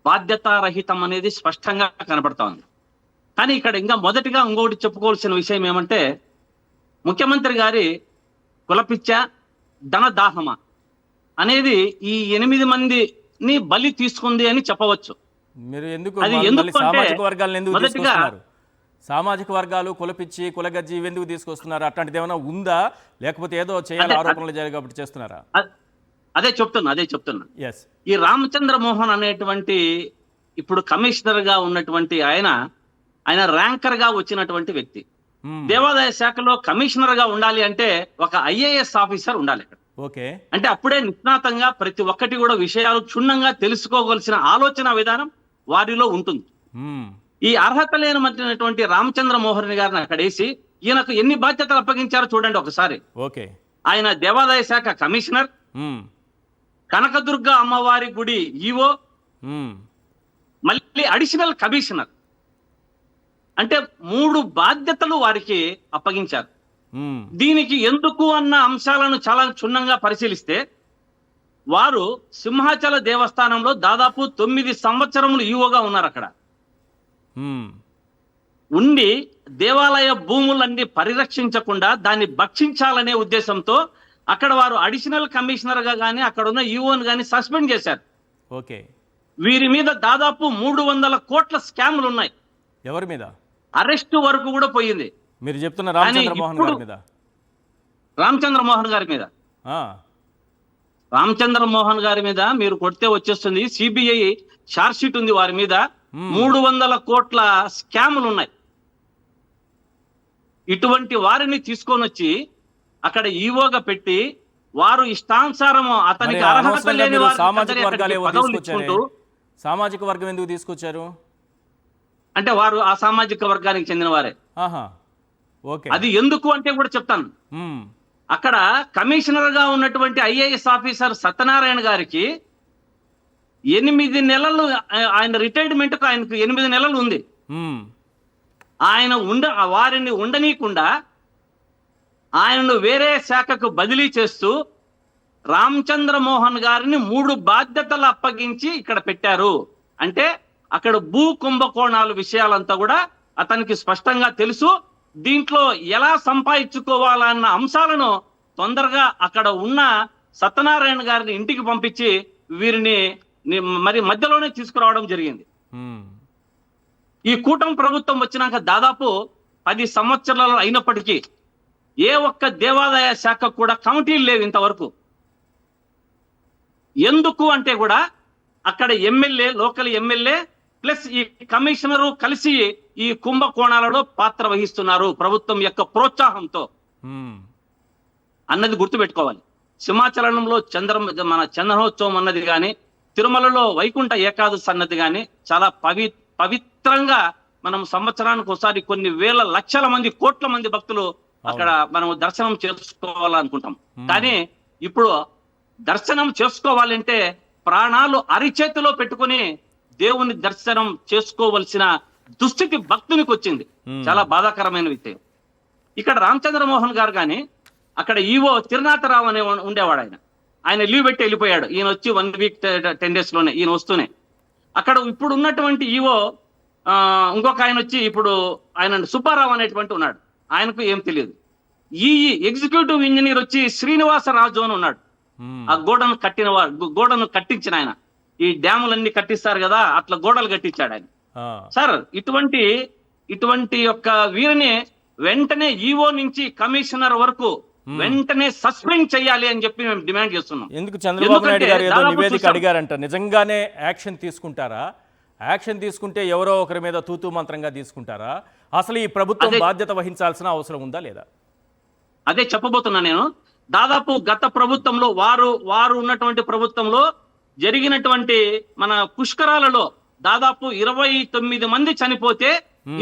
బాధ్యతారహితం అనేది స్పష్టంగా కనబడతా ఉంది. కానీ ఇక్కడ ఇంకా మొదటిగా ఇంకొకటి చెప్పుకోవాల్సిన విషయం ఏమంటే, ముఖ్యమంత్రి గారి కులపిచ్చ ధనదాహమ అనేది ఈ 8 మందిని బలి తీసుకుంది అని చెప్పవచ్చు. మీరు ఎందుకు అది సామాజిక వర్గాలను ఎందుకు తీసుకొస్తున్నారు? సామాజిక వర్గాలు, కులపిచ్చి, కులగజ్జి ఎందుకు తీసుకొస్తున్నారు? అట్లాంటిది ఏమైనా ఉందా, లేకపోతే ఏదో చేయాలి ఆరోపణలు చేయాలి కాబట్టి చేస్తున్నారా? అదే చెప్తున్నా. ఎస్, ఈ రామచంద్ర మోహన్ అనేటువంటి ఇప్పుడు కమిషనర్ గా ఉన్నటువంటి ఆయన ర్యాంకర్ గా వచ్చినటువంటి వ్యక్తి. దేవాదాయ శాఖలో కమిషనర్ గా ఉండాలి అంటే ఒక IAS ఆఫీసర్ ఉండాలి ఇక్కడ. ఓకే, అంటే అప్పుడే నిష్ణాతంగా ప్రతి ఒక్కటి కూడా విషయాలు క్షుణ్ణంగా తెలుసుకోవాల్సిన ఆలోచన విధానం వారిలో ఉంటుంది. ఈ అర్హత లేనటువంటి రామచంద్ర మోహన్ గారిని అక్కడేసి ఈయనకు ఎన్ని బాధ్యతలు అప్పగించారో చూడండి ఒకసారి. ఓకే, ఆయన దేవాదాయ శాఖ కమిషనర్, కనకదుర్గ అమ్మవారి గుడి ఈవో, మళ్ళీ అడిషనల్ కమిషనర్. అంటే 3 బాధ్యతలు వారికి అప్పగించారు. దీనికి ఎందుకు అన్న అంశాలను చాలా క్షుణ్ణంగా పరిశీలిస్తే, వారు సింహాచల దేవస్థానంలో దాదాపు 9 సంవత్సరములు ఈవోగా ఉన్నారు. అక్కడ ఉండి దేవాలయ భూములన్నీ పరిరక్షించకుండా దాన్ని భక్షించాలనే ఉద్దేశంతో అక్కడ వారు అడిషనల్ కమిషనర్ గా కానీ అక్కడ ఉన్న ఈవోని కానీ సస్పెండ్ చేశారు. ఓకే, వీరి మీద దాదాపు 300 కోట్ల స్కామ్లు ఉన్నాయి. ఎవరి మీద? అరెస్టు వరకు కూడా పోయింది. మీరు చెప్తున్న రామచంద్ర మోహన్ గారి మీద? రామచంద్ర మోహన్ గారి మీద రామచంద్ర మోహన్ గారి మీద మీరు కొడితే వచ్చేస్తుంది. సిబిఐ ఛార్జ్ షీట్ ఉంది వారి మీద. 300 కోట్ల స్కాములు ఉన్నాయి. ఇటువంటి వారిని తీసుకొని వచ్చి అక్కడ ఈవోగా పెట్టి వారు ఇష్టానుసారం అతనికి అర్హత లేని సామాజిక వర్గం ఎందుకు తీసుకొచ్చారు అంటే వారు ఆ సామాజిక వర్గానికి చెందిన వారే. అది ఎందుకు అంటే కూడా చెప్తాను. అక్కడ కమిషనర్ గా ఉన్నటువంటి IAS ఆఫీసర్ సత్యనారాయణ గారికి 8 నెలలు, ఆయన రిటైర్మెంట్ కు ఆయనకు 8 నెలలు ఉంది. ఆయన వారిని ఉండనీయకుండా ఆయనను వేరే శాఖకు బదిలీ చేస్తూ రామచంద్ర మోహన్ గారిని 3 బాధ్యతలు అప్పగించి ఇక్కడ పెట్టారు. అంటే అక్కడ భూ కుంభకోణాలు విషయాలంతా కూడా అతనికి స్పష్టంగా తెలుసు. దీంట్లో ఎలా సంపాదించుకోవాలన్న అంశాలను తొందరగా అక్కడ ఉన్న సత్యనారాయణ గారిని ఇంటికి పంపించి వీరిని మరి మధ్యలోనే తీసుకురావడం జరిగింది. ఈ కూటమి ప్రభుత్వం వచ్చినాక దాదాపు 10 సంవత్సరాలు అయినప్పటికీ ఏ ఒక్క దేవాదాయ శాఖ కూడా కమిటీలు లేవు ఇంతవరకు. ఎందుకు అంటే కూడా అక్కడ లోకల్ ఎమ్మెల్యే ప్లస్ ఈ కమిషనరు కలిసి ఈ కుంభకోణాలలో పాత్ర వహిస్తున్నారు ప్రభుత్వం యొక్క ప్రోత్సాహంతో అన్నది గుర్తుపెట్టుకోవాలి. సింహాచలంలో మన చంద్రోత్సవం అన్నది కానీ, తిరుమలలో వైకుంఠ ఏకాదశి అన్నది కానీ చాలా పవిత్రంగా మనం సంవత్సరానికి ఒకసారి కొన్ని వేల లక్షల మంది, కోట్ల మంది భక్తులు అక్కడ మనం దర్శనం చేసుకోవాలనుకుంటాం. కానీ ఇప్పుడు దర్శనం చేసుకోవాలంటే ప్రాణాలు అరిచేతిలో పెట్టుకుని దేవుని దర్శనం చేసుకోవలసిన దుస్థితి భక్తునికి వచ్చింది. చాలా బాధాకరమైన విషయం. ఇక్కడ రామచంద్ర మోహన్ గారు కానీ అక్కడ ఈవో తిరునాథరావు అనే ఉండేవాడు. ఆయన లీవ్ పెట్టి వెళ్ళిపోయాడు. ఈయన వచ్చి 1 వీక్ 10 days లోనే ఈయన వస్తూనే అక్కడ ఇప్పుడు ఉన్నటువంటి ఈవో ఇంకొక ఆయన వచ్చి ఇప్పుడు ఆయన సుబ్బారావు అనేటువంటి ఉన్నాడు. ఆయనకు ఏం తెలియదు. ఈ ఎగ్జిక్యూటివ్ ఇంజనీర్ వచ్చి శ్రీనివాసరాజు అని ఉన్నాడు. ఆ గోడను కట్టించిన ఆయన. ఈ డ్యాములన్నీ కట్టిస్తారు కదా, అట్లా గోడలు కట్టించాడు ఆయన. సార్, ఇటువంటి యొక్క వీరిని వెంటనే ఈవో నుంచి కమిషనర్ వరకు వెంటనే సస్పెండ్ చేయాలి అని చెప్పి మేము డిమాండ్ చేస్తున్నాం. ఎందుకు చంద్రబాబు నాయుడు గారు ఏదో దాదాపు నివేదిక చూసాం. అడిగారంట, నిజంగానే యాక్షన్ తీసుకుంటారా? యాక్షన్ తీసుకుంటే ఎవరో ఒకరి మీద తూతూ మంత్రంగా తీసుకుంటారా? అసలు ఈ ప్రభుత్వం బాధ్యత వహించాల్సిన అవసరం ఉందా లేదా? అదే చెప్పబోతున్నా నేను. దాదాపు గత ప్రభుత్వంలో వారు ఉన్నటువంటి ప్రభుత్వంలో జరిగినటువంటి మన పుష్కరాలలో దాదాపు 29 మంది చనిపోతే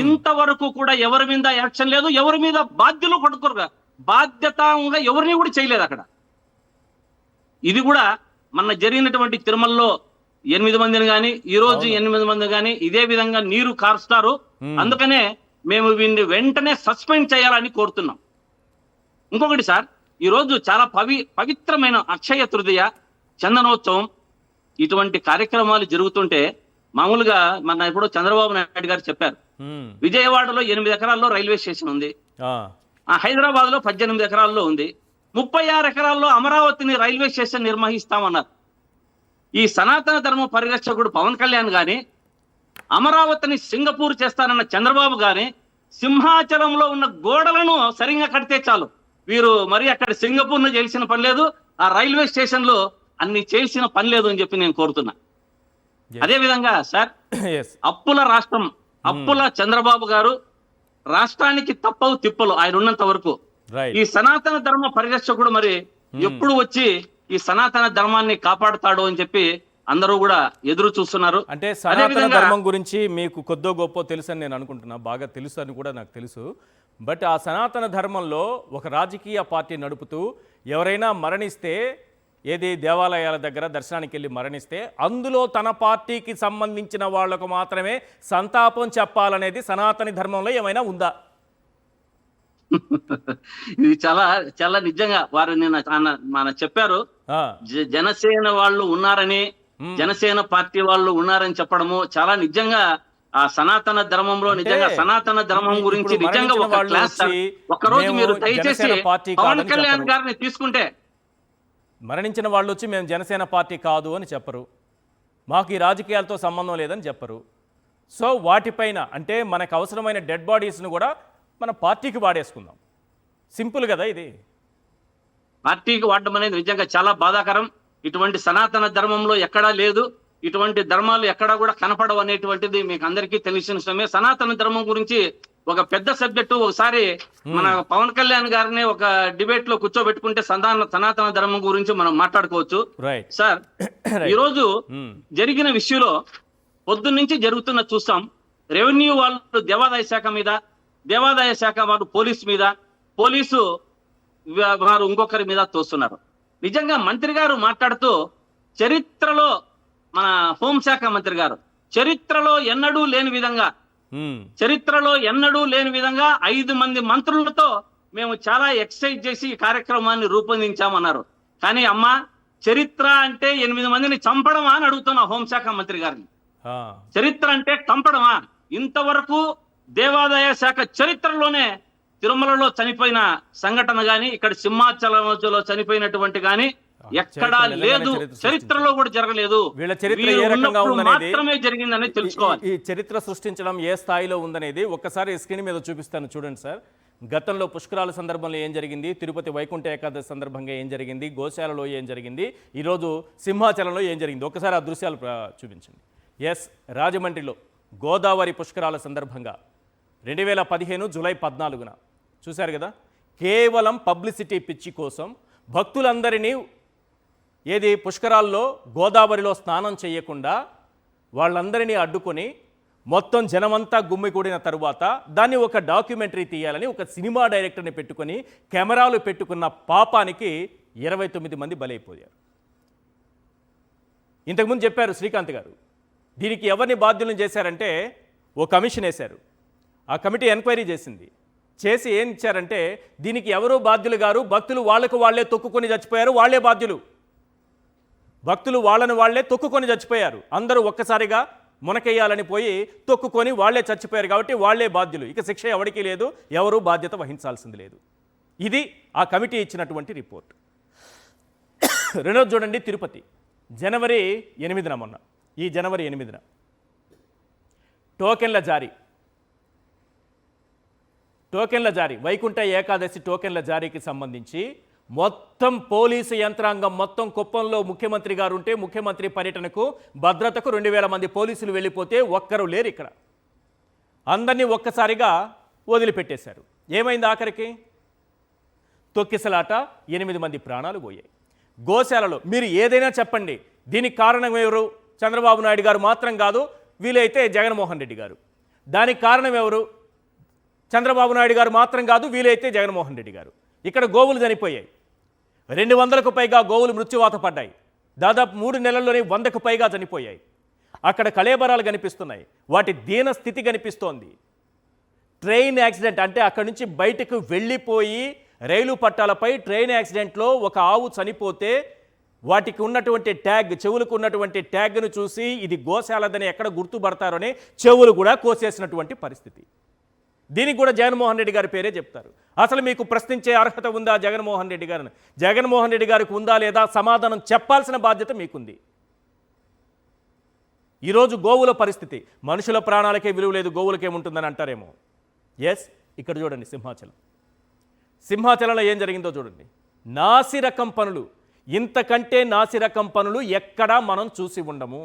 ఇంతవరకు కూడా ఎవరి మీద యాక్షన్ లేదు, ఎవరి మీద బాధ్యులు పడుకోరుగా, బాధ్యతంగా ఎవరిని కూడా చేయలేదు అక్కడ. ఇది కూడా మన జరిగినటువంటి తిరుమలలో 8 మందిని కానీ ఈ రోజు 8 మంది కానీ ఇదే విధంగా నీరు కారుస్తారు. అందుకనే మేము వీడిని వెంటనే సస్పెండ్ చేయాలని కోరుతున్నాం. ఇంకొకటి సార్, ఈ రోజు చాలా పవిత్రమైన అక్షయ తృతీయ, చందనోత్సవం, ఇటువంటి కార్యక్రమాలు జరుగుతుంటే మామూలుగా మన ఇప్పుడు చంద్రబాబు నాయుడు గారు చెప్పారు, విజయవాడలో 8 ఎకరాల్లో రైల్వే స్టేషన్ ఉంది, హైదరాబాద్ లో 18 ఎకరాల్లో ఉంది, 36 ఎకరాల్లో అమరావతిని రైల్వే స్టేషన్ నిర్వహిస్తామన్నారు. ఈ సనాతన ధర్మ పరిరక్షకుడు పవన్ కళ్యాణ్ గాని, అమరావతిని సింగపూర్ చేస్తానన్న చంద్రబాబు గాని, సింహాచలంలో ఉన్న గోడలను సరిగ్గా కడితే చాలు, వీరు మరి అక్కడ సింగపూర్ను చేయాల్సిన పని లేదు, ఆ రైల్వే స్టేషన్ లో అన్ని చేయాల్సిన పని లేదు అని చెప్పి నేను కోరుతున్నా. అదే విధంగా సార్, అప్పుల రాష్ట్రం, అప్పుల చంద్రబాబు గారు రాష్ట్రానికి తప్పవు తిప్పలు ఆయన ఉన్నంత వరకు. ఈ సనాతన ధర్మ పరిరక్షకుడు మరి ఎప్పుడు వచ్చి ఈ సనాతన ధర్మాన్ని కాపాడుతాడు అని చెప్పి అందరూ కూడా ఎదురు చూస్తున్నారు. అంటే సనాతన ధర్మం గురించి మీకు కొద్దో గొప్ప తెలుసు అని నేను అనుకుంటున్నా, బాగా తెలుసు అని కూడా నాకు తెలుసు. బట్ ఆ సనాతన ధర్మంలో ఒక రాజకీయ పార్టీ నడుపుతూ ఎవరైనా మరణిస్తే, ఏది దేవాలయాల దగ్గర దర్శనానికి వెళ్ళి మరణిస్తే, అందులో తన పార్టీకి సంబంధించిన వాళ్లకు మాత్రమే సంతాపం చెప్పాలనేది సనాతన ధర్మంలో ఏమైనా ఉందా? ఇది చాలా చాలా నిజంగా వారు మన చెప్పారు, జనసేన వాళ్ళు ఉన్నారని, జనసేన పార్టీ వాళ్ళు ఉన్నారని చెప్పడము చాలా నిజంగా ఆ సనాతన ధర్మంలో నిజంగా సనాతన ధర్మం గురించి నిజంగా ఒక క్లాస్. ఒక్కరోజు మీరు దయచేసి పవన్ కళ్యాణ్ గారిని తీసుకుంటే, మరణించిన వాళ్ళు వచ్చి మేము జనసేన పార్టీ కాదు అని చెప్పరు, మాకు ఈ రాజకీయాలతో సంబంధం లేదని చెప్పరు. సో వాటిపైన అంటే మనకు అవసరమైన డెడ్ బాడీస్ను కూడా మన పార్టీకి వాడేసుకుందాం, సింపుల్ కదా ఇది. పార్టీకి వాడడం అనేది నిజంగా చాలా బాధాకరం. ఇటువంటి సనాతన ధర్మంలో ఎక్కడా లేదు, ఇటువంటి ధర్మాలు ఎక్కడా కూడా కనపడవు అనేటువంటిది మీకు అందరికీ తెలిసిన విషయమే. సనాతన ధర్మం గురించి ఒక పెద్ద సబ్జెక్టు, ఒకసారి మన పవన్ కళ్యాణ్ గారిని ఒక డిబేట్ లో కూర్చోబెట్టుకుంటే సనాతన ధర్మం గురించి మనం మాట్లాడుకోవచ్చు. సార్, ఈరోజు జరిగిన విషయంలో పొద్దున్నుంచి జరుగుతున్న చూస్తాం, రెవెన్యూ వాళ్ళు దేవాదాయ శాఖ మీద, దేవాదాయ శాఖ వారు పోలీసు మీద, పోలీసు వారు ఇంకొకరి మీద తోస్తున్నారు. నిజంగా మంత్రి గారు మాట్లాడుతూ చరిత్రలో, మన హోంశాఖ మంత్రి గారు చరిత్రలో ఎన్నడూ లేని విధంగా 5 మంది మంత్రులతో మేము చాలా ఎక్సైజ్ చేసి ఈ కార్యక్రమాన్ని రూపొందించామన్నారు. కానీ అమ్మా, చరిత్ర అంటే 8 మందిని చంపడమా అని అడుగుతున్నా హోంశాఖ మంత్రి గారిని. చరిత్ర అంటే చంపడమా? ఇంతవరకు దేవాదాయ శాఖ చరిత్రలోనే తిరుమలలో చనిపోయిన సంఘటన గాని, ఇక్కడ సింహాచలంలో చనిపోయినటువంటి గాని ఎక్కడా లేదు, చరిత్రలో కూడా జరగలేదు. వీళ్ళ చరిత్ర ఏ రకంగా ఉందనేది మాత్రమే జరిగిందని తెలుసుకోవాలి. ఈ చరిత్ర సృష్టించడం ఏ స్థాయిలో ఉందనేది ఒక్కసారి స్క్రీన్ మీద చూపిస్తాను చూడండి సార్. గతంలో పుష్కరాల సందర్భంలో ఏం జరిగింది, తిరుపతి వైకుంఠ ఏకాదశి సందర్భంగా ఏం జరిగింది, గోశాలలో ఏం జరిగింది, ఈరోజు సింహాచలంలో ఏం జరిగింది, ఒక్కసారి ఆ దృశ్యాలు చూపించండి. ఎస్, రాజమండ్రిలో గోదావరి పుష్కరాల సందర్భంగా 2015 జూలై 14న చూశారు కదా, కేవలం పబ్లిసిటీ పిచ్చి కోసం భక్తులందరినీ ఏది పుష్కరాల్లో గోదావరిలో స్నానం చేయకుండా వాళ్ళందరినీ అడ్డుకొని మొత్తం జనమంతా గుమ్మికూడిన తరువాత దాన్ని ఒక డాక్యుమెంటరీ తీయాలని ఒక సినిమా డైరెక్టర్ని పెట్టుకొని కెమెరాలు పెట్టుకున్న పాపానికి 29 మంది బలైపోయారు. ఇంతకుముందు చెప్పారు శ్రీకాంత్ గారు, దీనికి ఎవరిని బాధ్యులను చేశారంటే ఓ కమిషన్ వేశారు. ఆ కమిటీ ఎంక్వైరీ చేసి ఏం ఇచ్చారంటే, దీనికి ఎవరూ బాధ్యులు గారు, భక్తులు వాళ్ళకు వాళ్లే తొక్కుకొని చచ్చిపోయారు, వాళ్లే బాధ్యులు, భక్తులు వాళ్ళని వాళ్లే తొక్కుకొని చచ్చిపోయారు, అందరూ ఒక్కసారిగా మునకేయాలని పోయి తొక్కుకొని వాళ్లే చచ్చిపోయారు కాబట్టి వాళ్లే బాధ్యులు, ఇక శిక్ష ఎవరికీ లేదు, ఎవరూ బాధ్యత వహించాల్సింది లేదు. ఇది ఆ కమిటీ ఇచ్చినటువంటి రిపోర్ట్. రెండోది చూడండి, తిరుపతి జనవరి 8న, మొన్న ఈ జనవరి 8న టోకెన్ల జారీ. టోకెన్ల జారీ, వైకుంఠ ఏకాదశి టోకెన్ల జారీకి సంబంధించి మొత్తం పోలీసు యంత్రాంగం మొత్తం కుప్పంలో ముఖ్యమంత్రి గారు ఉంటే ముఖ్యమంత్రి పర్యటనకు భద్రతకు 2000 మంది పోలీసులు వెళ్ళిపోతే ఒక్కరు లేరు ఇక్కడ. అందరినీ ఒక్కసారిగా వదిలిపెట్టేశారు. ఏమైంది ఆఖరికి? తొక్కిసలాట, 8 మంది ప్రాణాలు పోయాయి. గోశాలలో మీరు ఏదైనా చెప్పండి, దీనికి కారణం ఎవరు? చంద్రబాబు నాయుడు గారు మాత్రం కాదు, వీలైతే జగన్మోహన్ రెడ్డి గారు. దానికి కారణం ఎవరు? చంద్రబాబు నాయుడు గారు మాత్రం కాదు, వీలైతే జగన్మోహన్ రెడ్డి గారు. ఇక్కడ గోవులు చనిపోయాయి. 200కు పైగా గోవులు మృత్యువాత పడ్డాయి. దాదాపు 3 నెలల్లోనే 100కు పైగా చనిపోయాయి. అక్కడ కళేబరాలు కనిపిస్తున్నాయి. వాటి దీన స్థితి కనిపిస్తోంది. ట్రైన్ యాక్సిడెంట్ అంటే అక్కడి నుంచి బయటకు వెళ్ళిపోయి రైలు పట్టాలపై ట్రైన్ యాక్సిడెంట్లో ఒక ఆవు చనిపోతే వాటికి ఉన్నటువంటి ట్యాగ్, చెవులకు ఉన్నటువంటి ట్యాగ్ను చూసి ఇది గోశాలదని ఎక్కడ గుర్తుపడతారని చెవులు కూడా కోసేసినటువంటి పరిస్థితి. దీనికి కూడా జగన్మోహన్ రెడ్డి గారి పేరే చెప్తారు. అసలు మీకు ప్రశ్నించే అర్హత ఉందా జగన్మోహన్ రెడ్డి గారిని? జగన్మోహన్ రెడ్డి గారికి ఉందా లేదా సమాధానం చెప్పాల్సిన బాధ్యత మీకుంది. ఈరోజు గోవుల పరిస్థితి, మనుషుల ప్రాణాలకే విలువ లేదు, గోవులకేముంటుందని అంటారేమో. ఎస్, ఇక్కడ చూడండి సింహాచలంలో ఏం జరిగిందో చూడండి. నాసిరకం పనులు, ఇంతకంటే నాసిరకం పనులు ఎక్కడా మనం చూసి ఉండము.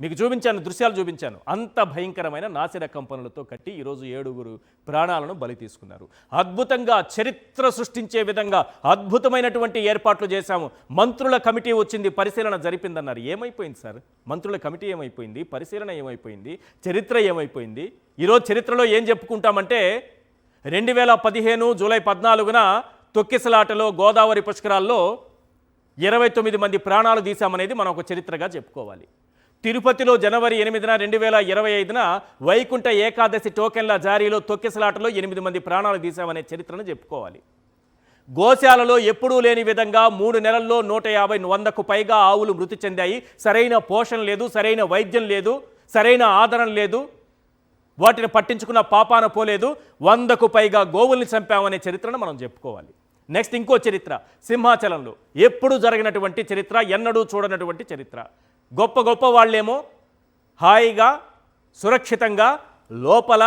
మీకు చూపించాను, దృశ్యాలు చూపించాను. అంత భయంకరమైన నాసిరకం పనులతో కట్టి ఈరోజు 7 ప్రాణాలను బలి తీసుకున్నారు. అద్భుతంగా చరిత్ర సృష్టించే విధంగా అద్భుతమైనటువంటి ఏర్పాట్లు చేశాము. మంత్రుల కమిటీ వచ్చింది, పరిశీలన జరిపిందన్నారు. ఏమైపోయింది సార్? మంత్రుల కమిటీ ఏమైపోయింది? పరిశీలన ఏమైపోయింది? చరిత్ర ఏమైపోయింది? ఈరోజు చరిత్రలో ఏం చెప్పుకుంటామంటే 2015 జూలై 14న తొక్కిసలాటలో గోదావరి పుష్కరాల్లో 29 మంది ప్రాణాలు తీశామనేది మనం ఒక చరిత్రగా చెప్పుకోవాలి. తిరుపతిలో జనవరి 8న 2025న వైకుంఠ ఏకాదశి టోకెన్ల జారీలో తొక్కిసలాటలో 8 మంది ప్రాణాలు తీశామనే చరిత్రను చెప్పుకోవాలి. గోశాలలో ఎప్పుడూ లేని విధంగా 3 నెలల్లో 150-100కు పైగా ఆవులు మృతి చెందాయి. సరైన పోషణ లేదు, సరైన వైద్యం లేదు, సరైన ఆదరణ లేదు, వాటిని పట్టించుకున్న పాపాన పోలేదు. 100కు పైగా గోవుల్ని చంపామనే చరిత్రను మనం చెప్పుకోవాలి. నెక్స్ట్ ఇంకో చరిత్ర, సింహాచలంలో ఎప్పుడు జరిగినటువంటి చరిత్ర, ఎన్నడూ చూడనటువంటి చరిత్ర. గొప్ప వాళ్ళేమో హాయిగా సురక్షితంగా లోపల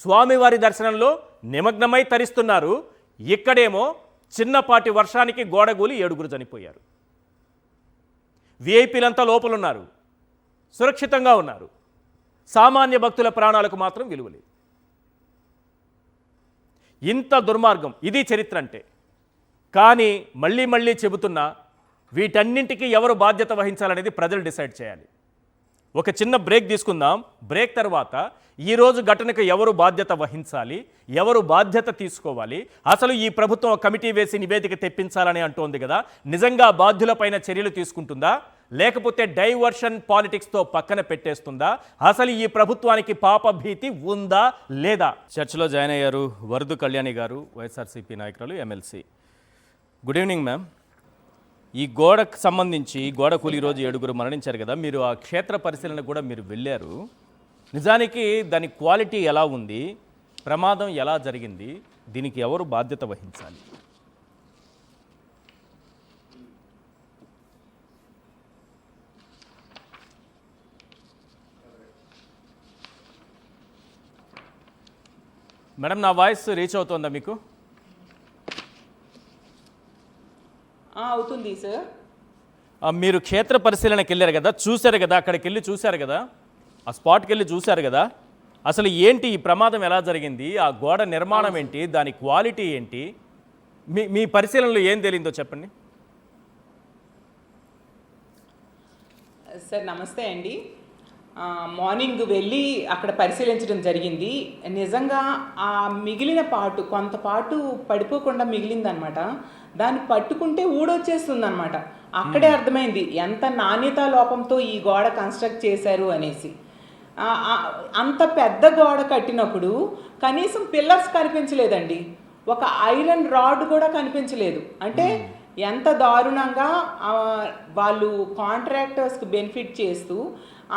స్వామివారి దర్శనంలో నిమగ్నమై తరిస్తున్నారు. ఇక్కడేమో చిన్నపాటి వర్షానికి గోడగూలి 7 చనిపోయారు. విఐపీలంతా లోపలున్నారు, సురక్షితంగా ఉన్నారు. సామాన్య భక్తుల ప్రాణాలకు మాత్రం విలువ లేదు. ఇంత దుర్మార్గం, ఇది చరిత్ర అంటే. కానీ మళ్ళీ చెబుతున్నా, వీటన్నింటికీ ఎవరు బాధ్యత వహించాలనేది ప్రజలు డిసైడ్ చేయాలి. ఒక చిన్న బ్రేక్ తీసుకుందాం. బ్రేక్ తర్వాత ఈరోజు ఘటనకు ఎవరు బాధ్యత వహించాలి, ఎవరు బాధ్యత తీసుకోవాలి, అసలు ఈ ప్రభుత్వం కమిటీ వేసి నివేదిక తెప్పించాలని అంటోంది కదా, నిజంగా బాధ్యులపైన చర్యలు తీసుకుంటుందా, లేకపోతే డైవర్షన్ పాలిటిక్స్తో పక్కన పెట్టేస్తుందా, అసలు ఈ ప్రభుత్వానికి పాప భీతి ఉందా లేదా? చర్చలో జాయిన్ అయ్యారు వరదు కళ్యాణి గారు, వైఎస్ఆర్సీపీ నాయకురాలు, ఎమ్మెల్సీ. Good evening ma'am. ఈ గోడకు సంబంధించి గోడ కూలి ఈరోజు 7 మరణించారు కదా, మీరు ఆ క్షేత్ర పరిశీలన కూడా మీరు వెళ్ళారు. నిజానికి దాని క్వాలిటీ ఎలా ఉంది, ప్రమాదం ఎలా జరిగింది, దీనికి ఎవరు బాధ్యత వహించాలి? మేడం, నా వాయిస్ రీచ్ అవుతుందా మీకు? అవుతుంది సార్. మీరు క్షేత్ర పరిశీలనకి వెళ్ళారు కదా, చూశారు కదా, అక్కడికి వెళ్ళి చూశారు కదా, ఆ స్పాట్కి వెళ్ళి చూశారు కదా, అసలు ఏంటి ఈ ప్రమాదం ఎలా జరిగింది, ఆ గోడ నిర్మాణం ఏంటి, దాని క్వాలిటీ ఏంటి, మీ పరిశీలనలో ఏం తెలియందో చెప్పండి. సార్ నమస్తే అండి. మార్నింగ్ వెళ్ళి అక్కడ పరిశీలించడం జరిగింది. నిజంగా ఆ మిగిలిన పాటు కొంత పాటు పడిపోకుండా మిగిలిందనమాట. దాన్ని పట్టుకుంటే ఊడొచ్చేస్తుంది అనమాట. అక్కడే అర్థమైంది ఎంత నాణ్యతా లోపంతో ఈ గోడ కన్స్ట్రక్ట్ చేశారు అనేసి. అంత పెద్ద గోడ కట్టినప్పుడు కనీసం పిల్లర్స్ కనిపించలేదండి, ఒక ఐరన్ రాడ్ కూడా కనిపించలేదు. అంటే ఎంత దారుణంగా వాళ్ళు కాంట్రాక్టర్స్కి బెనిఫిట్ చేస్తూ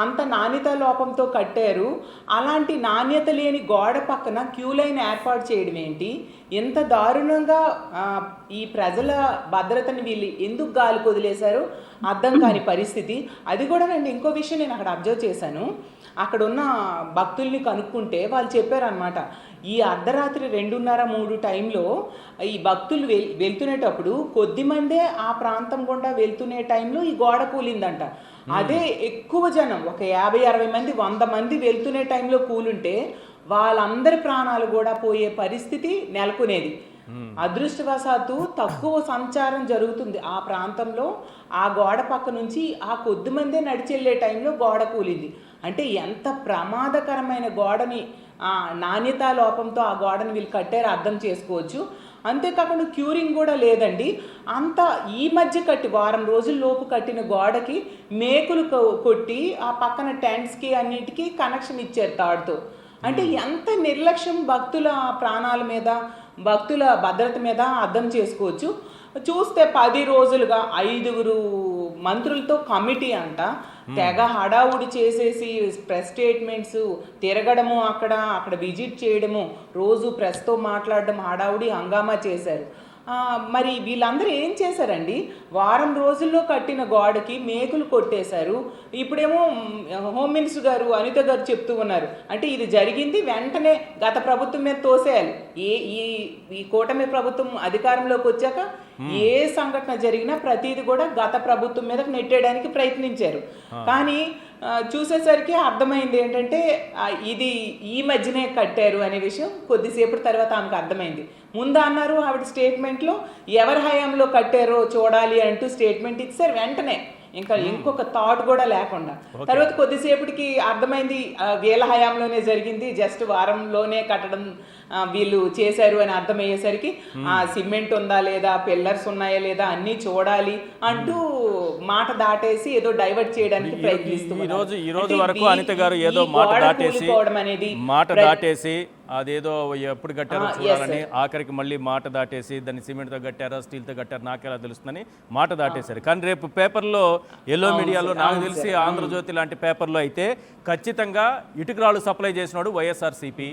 అంత నాణ్యత లోపంతో కట్టారు. అలాంటి నాణ్యత లేని గోడ పక్కన క్యూ లైన్ ఏర్పాటు చేయడం ఏంటి? ఎంత దారుణంగా ఈ ప్రజల భద్రతని వీళ్ళు ఎందుకు గాలికి వదిలేశారు అర్థం కాని పరిస్థితి. అది కూడా ఇంకో విషయం నేను అక్కడ అబ్జర్వ్ చేశాను. అక్కడ ఉన్న భక్తుల్ని కనుక్కుంటే వాళ్ళు చెప్పారనమాట, ఈ అర్ధరాత్రి 2:30-3 టైంలో ఈ భక్తులు వెళ్తునేటప్పుడు కొద్దిమందే ఆ ప్రాంతం గుండా వెళ్తునే టైంలో ఈ గోడ కూలిందంట. అదే ఎక్కువ జనం ఒక 50-60 మంది 100 మంది వెళ్తునే టైంలో కూలుంటే వాళ్ళందరి ప్రాణాలు కూడా పోయే పరిస్థితి నెలకొనేది. అదృష్టవశాత్తు తక్కువ సంచారం జరుగుతుంది ఆ ప్రాంతంలో. ఆ గోడ పక్క నుంచి ఆ కొద్ది మందే నడిచెళ్ళే టైంలో గోడ కూలింది. అంటే ఎంత ప్రమాదకరమైన గోడని నాణ్యతా లోపంతో ఆ గోడని వీళ్ళు కట్టారో అర్థం చేసుకోవచ్చు. అంతేకాకుండా క్యూరింగ్ కూడా లేదండి. అంత ఈ మధ్య కట్టి వారం రోజుల లోపు కట్టిన గోడకి మేకులు కొట్టి ఆ పక్కన టెంట్స్కి అన్నిటికీ కనెక్షన్ ఇచ్చారు తాడుతో. అంటే ఎంత నిర్లక్ష్యం భక్తుల ప్రాణాల మీద, భక్తుల భద్రత మీద అర్థం చేసుకోవచ్చు. చూస్తే 10 రోజులుగా 5 మంత్రులతో కమిటీ అంట తెగ హడావుడి చేసేసి ప్రెస్ స్టేట్మెంట్స్ తిరగడము, అక్కడ విజిట్ చేయడము, రోజు ప్రెస్తో మాట్లాడడం, హడావుడి హంగామా చేశారు. మరి వీళ్ళందరూ ఏం చేశారండి? వారం రోజుల్లో కట్టిన గోడకి మేకులు కొట్టేశారు. ఇప్పుడేమో హోమ్ మినిస్టర్ గారు అనిత గారు చెప్తూ ఉన్నారు, అంటే ఇది జరిగింది వెంటనే గత ప్రభుత్వం మీద తోసేయాలి. ఈ కూటమి ప్రభుత్వం అధికారంలోకి వచ్చాక ఏ సంఘటన జరిగినా ప్రతిది కూడా గత ప్రభుత్వం మీద నెట్టేయడానికి ప్రయత్నించారు. కానీ చూసేసరికి అర్థమైంది ఏంటంటే ఇది ఈ మధ్యనే కట్టారు అనే విషయం కొద్దిసేపటి తర్వాత ఆమెకు అర్థమైంది. ముందు అన్నారు ఆవిడ స్టేట్మెంట్లో ఎవరి హయాంలో కట్టారో చూడాలి అంటూ స్టేట్మెంట్ ఇచ్చారు వెంటనే, ఇంకా ఇంకొక థాట్ కూడా లేకుండా. తర్వాత కొద్దిసేపటికి అర్థమైంది వీళ్ళ హయాంలోనే జరిగింది, జస్ట్ వారంలోనే కట్టడం వీళ్ళు చేశారు అని అర్థమయ్యేసరికి ఆ సిమెంట్ ఉందా లేదా, పిల్లర్స్ ఉన్నాయా లేదా అన్నీ చూడాలి అంటూ మాట దాటేసి ఏదో డైవర్ట్ చేయడానికి ప్రయత్నిస్తున్నారు. ఈ రోజు వరకు అనిత గారు ఏదో మాట దాటేసి అదేదో ఎప్పుడు కట్టారో చూడాలని, ఆఖరికి మళ్ళీ మాట దాటేసి దాన్ని సిమెంట్తో కట్టారా స్టీల్తో కట్టారా నాకెలా తెలుస్తుందని మాట దాటేశారు. కానీ రేపు పేపర్లో ఎల్లో మీడియాలో నాకు తెలిసి ఆంధ్రజ్యోతి లాంటి పేపర్లో అయితే ఖచ్చితంగా ఇటుకరాళ్ళు సప్లై చేసినాడు వైఎస్ఆర్సీపీ,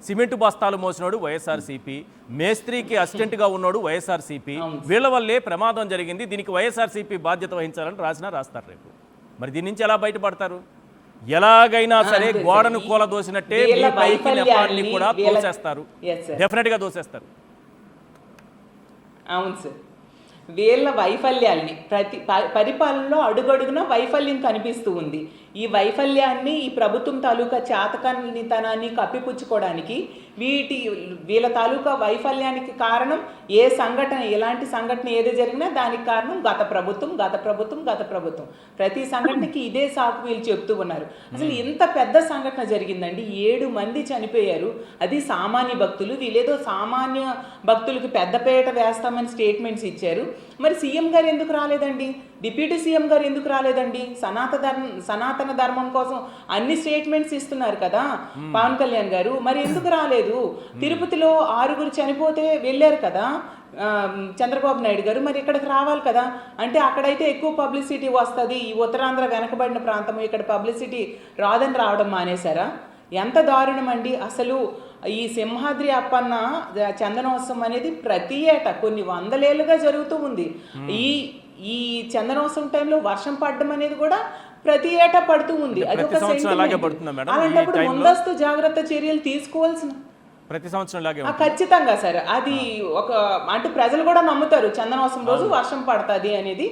సిమెంట్ బస్తాలు మోసినాడు వైఎస్ఆర్సీపీ, మేస్త్రికి అసిస్టెంట్గా ఉన్నాడు వైఎస్ఆర్సీపీ, వీళ్ళ వల్లే ప్రమాదం జరిగింది, దీనికి వైఎస్ఆర్సీపీ బాధ్యత వహించాలని రాస్తారు రేపు. మరి దీని నుంచి ఎలా బయటపడతారు? ఎలాగైనా సరే గోడను కూలదోసినట్టే మీ పైకి నెపాన్ని కూడా తోసేస్తారు, డెఫినెట్ గా తోసేస్తారు. అవును సార్, వీళ్ళ వైఫల్యాల్ని పరిపాలనలో అడుగడుగున వైఫల్యం కనిపిస్తూ ఉంది. ఈ వైఫల్యాన్ని ఈ ప్రభుత్వం తాలూకా చేతకానితనాన్ని కప్పిపుచ్చుకోవడానికి వీళ్ళ తాలూకా వైఫల్యానికి కారణం ఏ సంఘటన, ఎలాంటి సంఘటన ఏది జరిగినా దానికి కారణం గత ప్రభుత్వం. ప్రతి సంఘటనకి ఇదే సాకు వీళ్ళు చెప్తూ ఉన్నారు. అసలు ఇంత పెద్ద సంఘటన జరిగిందండి, 7 మంది చనిపోయారు, అది సామాన్య భక్తులు. వీళ్ళేదో సామాన్య భక్తులకి పెద్దపేట వేస్తామని స్టేట్మెంట్స్ ఇచ్చారు. మరి సీఎం గారు ఎందుకు రాలేదండి? డిప్యూటీ సీఎం గారు ఎందుకు రాలేదండి? సనాతన ధర్మం కోసం అన్ని స్టేట్మెంట్స్ ఇస్తున్నారు కదా పవన్ కళ్యాణ్ గారు, మరి ఎందుకు రాలేదు? తిరుపతిలో 6 చనిపోతే వెళ్ళారు కదా చంద్రబాబు నాయుడు గారు, మరి ఇక్కడికి రావాలి కదా. అంటే అక్కడైతే ఎక్కువ పబ్లిసిటీ వస్తుంది, ఈ ఉత్తరాంధ్ర వెనకబడిన ప్రాంతం, ఇక్కడ పబ్లిసిటీ రాదని రావడం మానేశారా? ఎంత దారుణం అండి అసలు. ఈ సింహాద్రి అప్పన్న చందనోత్సవం అనేది ప్రతి ఏటా కొన్ని 100 ఏళ్ళుగా జరుగుతూ ఉంది. ఈ చందనోత్సవం టైంలో వర్షం పడడం అనేది కూడా ప్రతి ఏటా పడుతూ ఉంది. అది ఒక అలాంటప్పుడు ముందస్తు జాగ్రత్త చర్యలు తీసుకోవాల్సిన ప్రతి సంవత్సరం ఖచ్చితంగా సార్. అది ఒక అంటే ప్రజలు కూడా నమ్ముతారు చందనోత్సవం రోజు వర్షం పడుతుంది అనేది.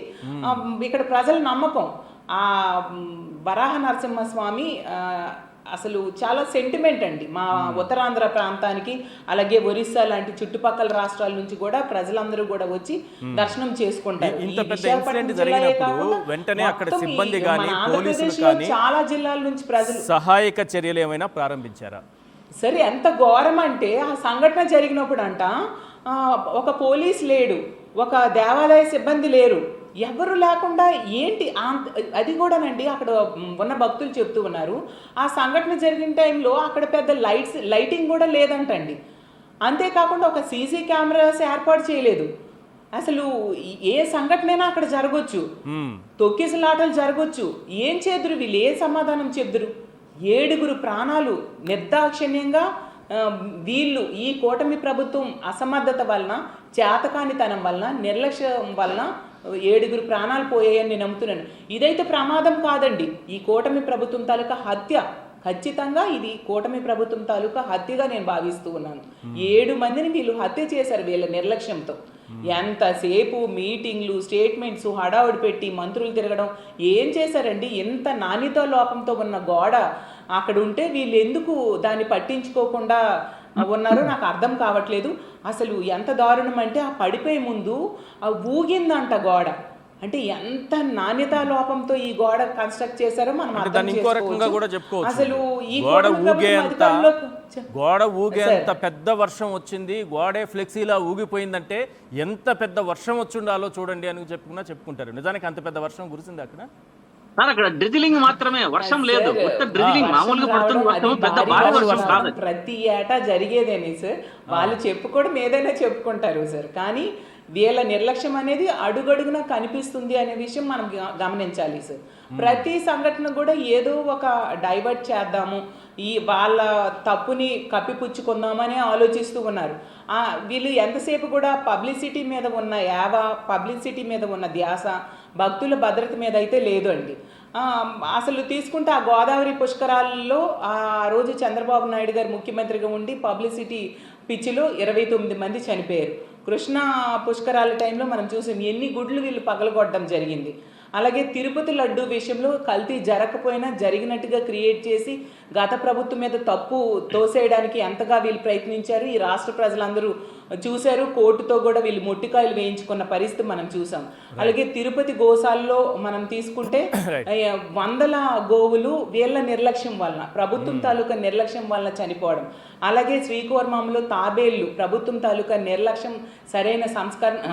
ఇక్కడ ప్రజల నమ్మకం. ఆ వరాహ నరసింహస్వామి అసలు చాలా సెంటిమెంట్ అండి మా ఉత్తరాంధ్ర ప్రాంతానికి. అలాగే ఒరిస్సా లాంటి చుట్టుపక్కల రాష్ట్రాల నుంచి కూడా ప్రజలందరూ కూడా వచ్చి దర్శనం చేసుకుంటారు. చాలా జిల్లాల నుంచి ప్రజలు సహాయక చర్యలు ఏమైనా ప్రారంభించారా? సరే, ఎంత ఘోరం అంటే ఆ సంఘటన జరిగినప్పుడు అంట ఒక పోలీస్ లేడు, ఒక దేవాలయ సిబ్బంది లేరు, ఎవరు లేకుండా ఏంటి అది కూడానండి. అక్కడ ఉన్న భక్తులు చెప్తూ ఉన్నారు ఆ సంఘటన జరిగిన టైంలో అక్కడ పెద్ద లైటింగ్ కూడా లేదంటండి. అంతేకాకుండా ఒక సీసీ కెమెరాస్ ఏర్పాటు చేయలేదు. అసలు ఏ సంఘటనైనా అక్కడ జరగవచ్చు, తొక్కిసలాటలు జరగవచ్చు. ఏం చేదురు వీళ్ళు? ఏ సమాధానం చెబుదురు? 7 ప్రాణాలు నిర్దాక్షిణ్యంగా వీళ్ళు ఈ కూటమి ప్రభుత్వం అసమర్థత వలన, చేతకానితనం వలన, నిర్లక్ష్యం వలన 7 ప్రాణాలు పోయాయని నేను నమ్ముతున్నాను. ఇదైతే ప్రమాదం కాదండి, ఈ కూటమి ప్రభుత్వం తాలూకా హత్య ఖచ్చితంగా ఇది కూటమి ప్రభుత్వం తాలూకా హత్యగా నేను భావిస్తూ ఉన్నాను. 7 మందిని వీళ్ళు హత్య చేశారు వీళ్ళ నిర్లక్ష్యంతో. ఎంతసేపు మీటింగ్లు, స్టేట్మెంట్స్, హడావుడి పెట్టి మంత్రులు తిరగడం ఏం చేశారండి? ఎంత నాణ్యత లోపంతో ఉన్న గోడ అక్కడ ఉంటే వీళ్ళు ఎందుకు దాన్ని పట్టించుకోకుండా ఉన్నారో నాకు అర్థం కావట్లేదు. అసలు ఎంత దారుణం అంటే ఆ పడిపోయే ముందు ఆ ఊగిందంట గోడ. అంటే ఎంత నాణ్యతా లోపంతో ఈ గోడ కన్స్ట్రక్ట్ చేశారో మనం అర్థం చేసుకోవచ్చు. అసలు ఈ గోడ ఊగేంత పెద్ద వర్షం వచ్చింది, గోడే ఫ్లెక్సీలా ఊగిపోయిందంటే ఎంత పెద్ద వర్షం వచ్చి ఉండాలో చూడండి అని చెప్పుకుంటారు. నిజానికి అంత పెద్ద వర్షం కురిసింది అక్కడ. అక్కడ డ్రిజిలింగ్ మాత్రమే, వర్షం లేదు. డ్రిజిలింగ్ మామూలుగా పడుతున్న వర్షం, పెద్ద భారీ వర్షం కాదు. ప్రతి ఏటా జరిగేదేని సార్, వాళ్ళు చెప్పుకోవడం ఏదైనా చెప్పుకుంటారు సార్, కానీ వీళ్ళ నిర్లక్ష్యం అనేది అడుగడుగునా కనిపిస్తుంది అనే విషయం మనం గమనించాలి సార్. ప్రతి సంఘటన కూడా ఏదో ఒక డైవర్ట్ చేద్దాము, ఈ వాళ్ళ తప్పుని కప్పిపుచ్చుకుందామని ఆలోచిస్తూ ఉన్నారు. వీళ్ళు ఎంతసేపు కూడా పబ్లిసిటీ మీద ఉన్న పబ్లిసిటీ మీద ఉన్న ధ్యాస భక్తుల భద్రత మీద అయితే లేదు అండి. అసలు తీసుకుంటే ఆ గోదావరి పుష్కరాల్లో ఆ రోజు చంద్రబాబు నాయుడు గారు ముఖ్యమంత్రిగా ఉండి పబ్లిసిటీ పిచ్చిలో 29 మంది చనిపోయారు. కృష్ణా పుష్కరాల టైంలో మనం చూసాం ఎన్ని గుడ్లు వీళ్ళు పగలగొట్టడం జరిగింది. అలాగే తిరుపతి లడ్డు విషయంలో కల్తీ జరగకపోయినా జరిగినట్టుగా క్రియేట్ చేసి గత ప్రభుత్వం మీద తప్పు తోసేయడానికి ఎంతగా వీళ్ళు ప్రయత్నించారు ఈ రాష్ట్ర ప్రజలందరూ చూశారు. కోర్టుతో కూడా వీళ్ళు మొట్టికాయలు వేయించుకున్న పరిస్థితి మనం చూసాం. అలాగే తిరుపతి గోశాలలో మనం తీసుకుంటే 100 గోవులు వీళ్ళ నిర్లక్ష్యం వలన, ప్రభుత్వం తాలూకా నిర్లక్ష్యం వలన చనిపోవడం. అలాగే శ్రీకోర్మంలో తాబేళ్లు ప్రభుత్వం తాలూకా నిర్లక్ష్యం, సరైన సంస్కరణ,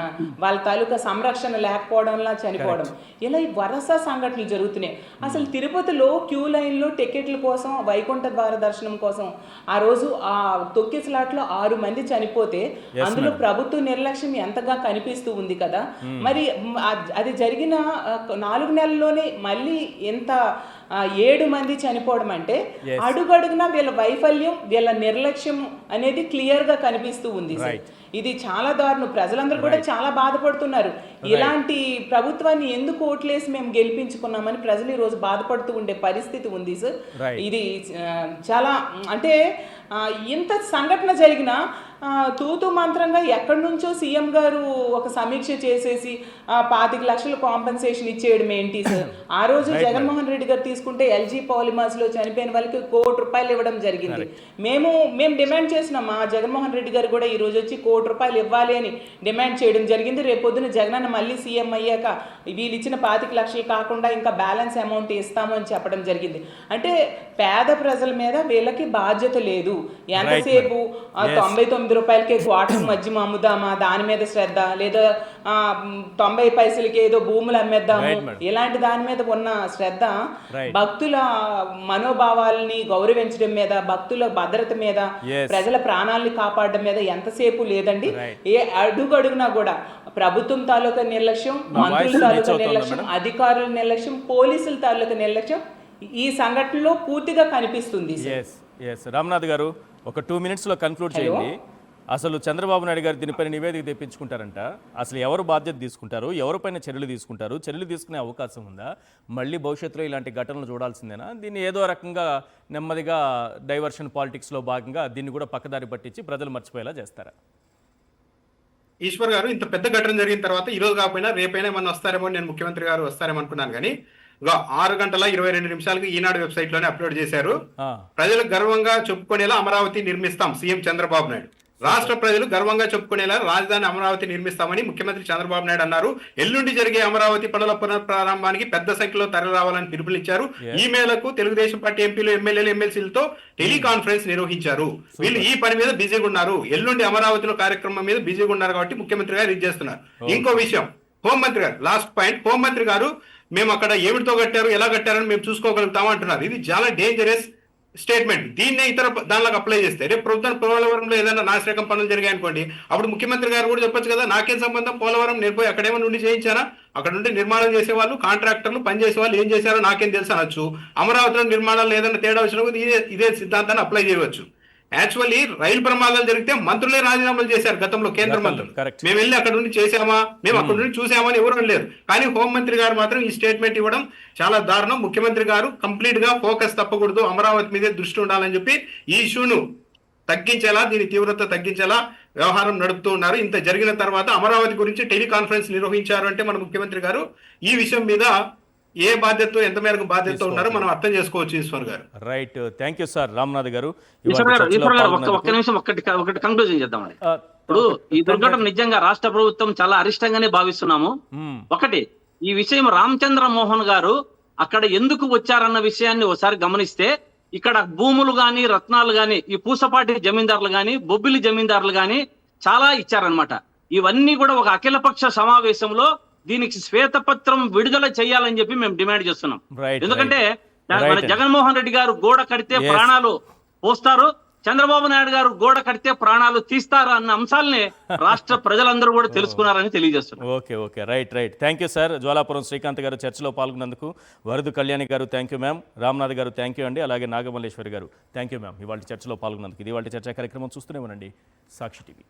వాళ్ళ తాలూకా సంరక్షణ లేకపోవడంలా చనిపోవడం. ఇలా వరుస సంఘటనలు జరుగుతున్నాయి. అసలు తిరుపతిలో క్యూ లైన్లో టికెట్ల కోసం, వైకుంఠ ద్వార దర్శనం కోసం ఆ రోజు ఆ తొక్కిసలాట్లో 6 మంది చనిపోతే అందులో ప్రభుత్వ నిర్లక్ష్యం ఎంతగా కనిపిస్తూ ఉంది కదా. మరి అది జరిగిన 4 నెలల్లోనే మళ్ళీ ఎంత 7 మంది చనిపోవడం అంటే అడుగడుగునా వీళ్ళ వైఫల్యం, వీళ్ళ నిర్లక్ష్యం అనేది క్లియర్ గా కనిపిస్తూ ఉంది. ఇది చాలా దారుణం. ప్రజలందరూ కూడా చాలా బాధపడుతున్నారు. ఇలాంటి ప్రభుత్వాన్ని ఎందుకు ఓట్లేసి మేము గెలిపించుకున్నామని ప్రజలు ఈ రోజు బాధపడుతూ ఉండే పరిస్థితి ఉంది సార్. ఇది చాలా అంటే ఇంత సంఘటన జరిగినా తూతు మంత్రంగా ఎక్కడి నుంచో సీఎం గారు ఒక సమీక్ష చేసేసి 25 లక్షల కాంపెన్సేషన్ ఇచ్చేయడం ఏంటి సార్? ఆ రోజు జగన్మోహన్ రెడ్డి గారు తీసుకుంటే ఎల్జీ పాలిమర్స్ లో చనిపోయిన వాళ్ళకి ₹1 కోటి ఇవ్వడం జరిగింది. మేము డిమాండ్ చేసినాం. మా జగన్మోహన్ రెడ్డి గారు కూడా ఈ రోజు వచ్చి ₹1 కోటి ఇవ్వాలి అని డిమాండ్ చేయడం జరిగింది. రేపొద్దున జగనన్న మళ్ళీ సీఎం అయ్యాక వీళ్ళు ఇచ్చిన 25 లక్షలు కాకుండా ఇంకా బ్యాలెన్స్ అమౌంట్ ఇస్తాము అని చెప్పడం జరిగింది. అంటే పేద ప్రజల మీద వీళ్ళకి బాధ్యత లేదు. ఎంతసేపు 99 రూపాయలకే క్వార్టర్ మధ్య అమ్ముదామా దాని మీద శ్రద్ధ, లేదా 90 పైసలకి ఏదో భూములు అమ్మేద్దాము, ఇలాంటి దాని మీద ఉన్న శ్రద్ధ భక్తుల మనోభావాలని గౌరవించడం మీద, భక్తుల భద్రత మీద, ప్రజల ప్రాణాలని కాపాడడం మీద ఎంతసేపు లేదండి. ఏ అడుగడుగునా కూడా ప్రభుత్వం తాలూకా నిర్లక్ష్యం, మంత్రుల తాలూకా నిర్లక్ష్యం, అధికారుల నిర్లక్ష్యం, పోలీసుల తాలూకా నిర్లక్ష్యం ఈ సంఘటనలో పూర్తిగా కనిపిస్తుంది. రామ్నాథ్ గారు ఒక 2 minutesలో కన్క్లూడ్ చేయండి. అసలు చంద్రబాబు నాయుడు గారు దీనిపైన నివేదిక తెప్పించుకుంటారంట. అసలు ఎవరు బాధ్యత తీసుకుంటారు, ఎవరిపైన చర్యలు తీసుకుంటారు, చర్యలు తీసుకునే అవకాశం ఉందా, మళ్ళీ భవిష్యత్తులో ఇలాంటి ఘటనలు చూడాల్సిందేనా, దీన్ని ఏదో రకంగా నెమ్మదిగా డైవర్షన్ పాలిటిక్స్లో భాగంగా దీన్ని కూడా పక్కదారి పట్టించి ప్రజలు మర్చిపోయేలా చేస్తారా? ఈశ్వర్ గారు, ఇంత పెద్ద ఘటన జరిగిన తర్వాత ఈ రోజు కాకపోయినా రేపైనా ఏమన్నా వస్తారేమో, నేను ముఖ్యమంత్రి గారు వస్తారేమో అనుకున్నాను. కానీ 6:22 ఈనాడు వెబ్సైట్ లోనే అప్లోడ్ చేశారు. ప్రజలు గర్వంగా చెప్పుకునేలా అమరావతి నిర్మిస్తాం సీఎం చంద్రబాబు నాయుడు. రాష్ట్ర ప్రజలు గర్వంగా చెప్పుకునేలా రాజధాని అమరావతి నిర్మిస్తామని ముఖ్యమంత్రి చంద్రబాబు నాయుడు అన్నారు. ఎల్లుండి జరిగే అమరావతి పనుల పునఃప్రారంభానికి పెద్ద సంఖ్యలో తరలిరావాలని పిలుపునిచ్చారు. ఈ మేరకు తెలుగుదేశం పార్టీ ఎంపీలు, ఎమ్మెల్యేలు, ఎమ్మెల్సీలతో టెలికాన్ఫరెన్స్ నిర్వహించారు. వీళ్ళు ఈ పని మీద బిజీగా ఉన్నారు. ఎల్లుండి అమరావతిలో కార్యక్రమం మీద బిజీగా ఉన్నారు కాబట్టి ముఖ్యమంత్రి గారు ఇది చేస్తున్నారు. ఇంకో విషయం, హోంమంత్రి గారు, లాస్ట్ పాయింట్, హోంమంత్రి గారు మేము అక్కడ ఏమిటితో కట్టారు, ఎలా కట్టారని మేము చూసుకోగలుగుతాము అంటున్నారు. ఇది చాలా డేంజరస్ స్టేట్మెంట్. దీన్నే ఇతర దానిలోకి అప్లై చేస్తే రేపు ప్రభుత్వం పోలవరంలో ఏదైనా నాశరకం పనులు జరిగాయి అనుకోండి, అప్పుడు ముఖ్యమంత్రి గారు కూడా చెప్పొచ్చు కదా, నాకేం సంబంధం, పోలవరం నేను పోయి అక్కడేమో నుండి చేయించానా, అక్కడ నుండి నిర్మాణం చేసేవాళ్ళు, కాంట్రాక్టర్లు, పనిచేసే వాళ్ళు ఏం చేశారో నాకేం తెలుసు అనొచ్చు. అమరావతిలో నిర్మాణాలు ఏదైనా తేడా వచ్చినప్పుడు ఇదే సిద్ధాంతాన్ని అప్లై చేయవచ్చు. యాక్చువల్లీ రైలు ప్రమాదాలు జరిగితే మంత్రులే రాజీనామాలు చేశారు గతంలో, కేంద్ర మంత్రులు. మేము వెళ్ళి అక్కడ నుండి చేసామా, మేము అక్కడ నుండి చూసామని ఎవరు అనలేరు. కానీ హోంమంత్రి గారు మాత్రం ఈ స్టేట్మెంట్ ఇవ్వడం చాలా దారుణం. ముఖ్యమంత్రి గారు కంప్లీట్ గా ఫోకస్ తప్పకూడదు, అమరావతి మీదే దృష్టి ఉండాలని చెప్పి ఈ ఇష్యూను తగ్గించేలా, దీని తీవ్రత తగ్గించేలా వ్యవహారం నడుపుతూ ఉన్నారు. ఇంత జరిగిన తర్వాత అమరావతి గురించి టెలికాన్ఫరెన్స్ నిర్వహించారు అంటే మన ముఖ్యమంత్రి గారు ఈ విషయం మీద ఏ బాధ్యత, ఎంత మేరకు బాధ్యత ఉన్నారో మనం అర్థం చేసుకోవచ్చు. ఈశ్వర్ గారు right, thank you sir. Ramnath గారు ఒక్క నిమిషం ఒకటి కంక్లూజన్ చేద్దామండి. ఇప్పుడు ఈ దుర్ఘటన నిజంగా రాష్ట్ర ప్రభుత్వం చాలా అరిష్టంగానే భావిస్తున్నాము. ఒకటి, ఈ విషయం రామచంద్ర మోహన్ గారు అక్కడ ఎందుకు వచ్చారన్న విషయాన్ని ఒకసారి గమనిస్తే, ఇక్కడ భూములు గాని, రత్నాలు గాని, ఈ పూసపాటి జమీందారులు గాని, బొబ్బిలి జమీందారులు గాని చాలా ఇచ్చారనమాట. ఇవన్నీ కూడా ఒక అఖిలపక్ష సమావేశంలో దీనికి శ్వేతపత్రం విడుదల చేయాలని చెప్పి మేము డిమాండ్ చేస్తున్నాం. ఎందుకంటే మన జగన్మోహన్ రెడ్డి గారు గోడ కడితే ప్రాణాలు పోస్తారు, చంద్రబాబు నాయుడు గారు గోడ కడితే ప్రాణాలు తీస్తారు అన్న అంశాలని రాష్ట్ర ప్రజలందరూ కూడా తెలుసుకున్నారని తెలియజేస్తున్నారు. Okay, right. Thank you sir. Jwalapuram Srikanth గారు చర్చలో పాల్గొన్నందుకు, వరదు కళ్యాణి గారు థ్యాంక్ యూ మ్యామ్, రామ్నాథ్ గారు థ్యాంక్ యూ అండి, అలాగే నాగమల్లేశ్వరి గారు థ్యాంక్ యూ మ్యామ్ ఇవాళ చర్చలో పాల్గొన్నందుకు. ఇది వాళ్ళ చర్చా కార్యక్రమం చూస్తూనే ఉండండి సాక్షి టీవీ.